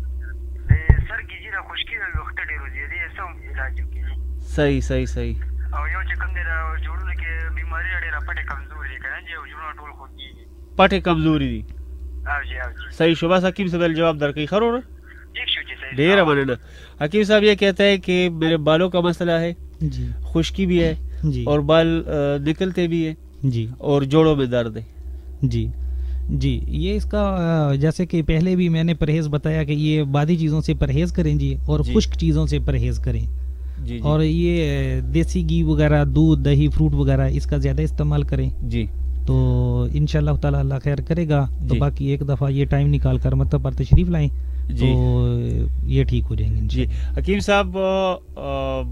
سر کې جی را خشکي د وخته ډېر وزیدې څه علاج کېږي؟ صحیح صحیح صحیح. او یو چې کوم دی د جوړونو کې بیماري ډېره پټې کمزوري دي که نه جی؟ او جوړونه ټول خوږېږي. پټې کمزوري دي. او جی او جی. صحیح شو. بس حکیم صاحب جواب درکړي. خرور ٹھیک شو جی. صحیح. ڈھیر مننا. حکیم صاحب یہ کہتا ہے کہ میرے بالوں کا مسئلہ ہے جی، خشکی بھی ہے جی، اور بال نکلتے بھی ہیں جی، اور جوڑوں میں درد ہے. جی جی. یہ اس کا جیسے کہ پہلے بھی میں نے پرہیز بتایا کہ یہ بادی چیزوں سے پرہیز کریں جی، اور جی. خشک چیزوں سے پرہیز کریں. جی جی. اور یہ دیسی گھی وغیرہ، دودھ، دہی، فروٹ وغیرہ اس کا زیادہ استعمال کریں جی. تو انشاءاللہ تعالی اللہ خیر کرے گا. تو جی. باقی ایک دفعہ یہ ٹائم نکال کر مطلب پر تشریف لائیں جی. تو یہ ٹھیک ہو جائیں گے جی. حکیم صاحب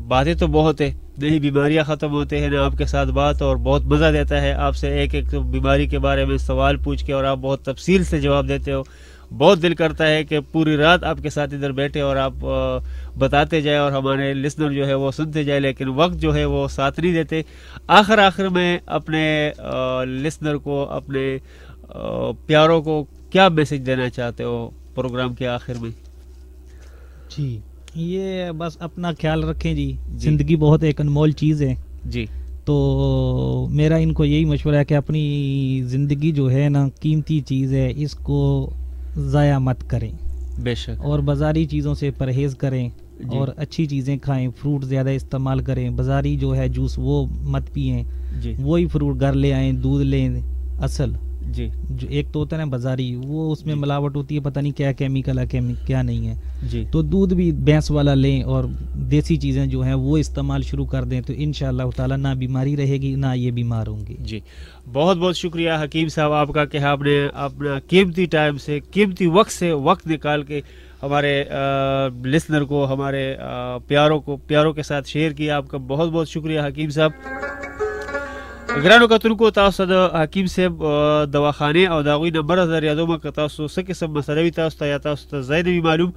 باتیں تو بہت ہیں، نئی بیماریاں ختم ہوتے ہیں نا آپ کے ساتھ بات، اور بہت مزہ دیتا ہے آپ سے ایک ایک بیماری کے بارے میں سوال پوچھ کے، اور آپ بہت تفصیل سے جواب دیتے ہو. بہت دل کرتا ہے کہ پوری رات آپ کے ساتھ ادھر بیٹھے اور آپ بتاتے جائیں اور ہمارے لسنر جو ہے وہ سنتے جائیں، لیکن وقت جو ہے وہ ساتھ نہیں دیتے. آخر میں اپنے لسنر کو، اپنے پیاروں کو کیا میسج دینا چاہتے ہو پروگرام کے آخر میں؟ جی یہ بس اپنا خیال رکھیں جی. زندگی بہت ایک انمول چیز ہے جی. تو میرا ان کو یہی مشورہ ہے کہ اپنی زندگی جو ہے نا قیمتی چیز ہے، اس کو ضائع مت کریں. بے شک. اور بازاری چیزوں سے پرہیز کریں جی. اور اچھی چیزیں کھائیں. فروٹ زیادہ استعمال کریں. بازاری جو ہے جوس وہ مت پئیں. جی. وہی فروٹ گھر لے آئیں. دودھ لیں اصل. جی. جو ایک تو ہوتا ہے نا بازاری، وہ اس میں جی. ملاوٹ ہوتی ہے، پتہ نہیں کیا کیمیکل ہے کیا نہیں ہے. جی. تو دودھ بھی بھینس والا لیں اور دیسی چیزیں جو ہیں وہ استعمال شروع کر دیں تو انشاءاللہ تعالی نہ بیماری رہے گی نہ یہ بیمار ہوں گے. جی بہت بہت شکریہ حکیم صاحب آپ کا کہ آپ نے اپنا قیمتی ٹائم سے، قیمتی وقت سے وقت نکال کے ہمارے لسنر کو، ہمارے پیاروں کے ساتھ شیئر کیا. آپ کا بہت بہت شکریہ حکیم صاحب. ګرانو کتونکو تاسو د حکیم صاحب دواخانه او د هغوی نمبر در یادوم که تاسو څه قسم مسله وي تاسو ته یا تاسو ته ځای نه وي معلوم،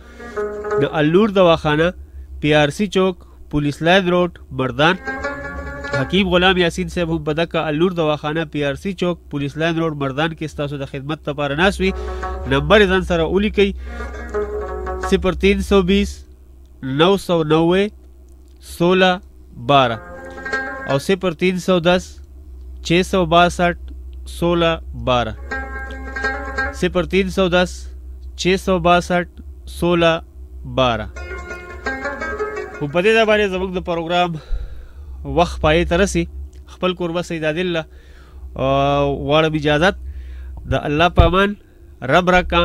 د النور دواخانه پی آر سی چوک پولیس لاین روډ مردان. حکیم غلام یاسین صاحب هم په دغه النور دواخانه پی آر سی چوک پولیس لاین روډ مردان کې ستاسو د خدمت لپاره ناست وي. نمبر یې ځان سره ولیکئ 0320 990 16 12 او 0310 662 16 12 0310 662 16 12. په دې باندې زموږ د پروګرام وخت پای ته رسي. خپل قربه سید عادل الله واړه اجازت د الله په امان رب رکا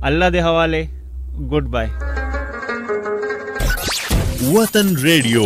الله دې حواله. Good bye. وطن ریڈیو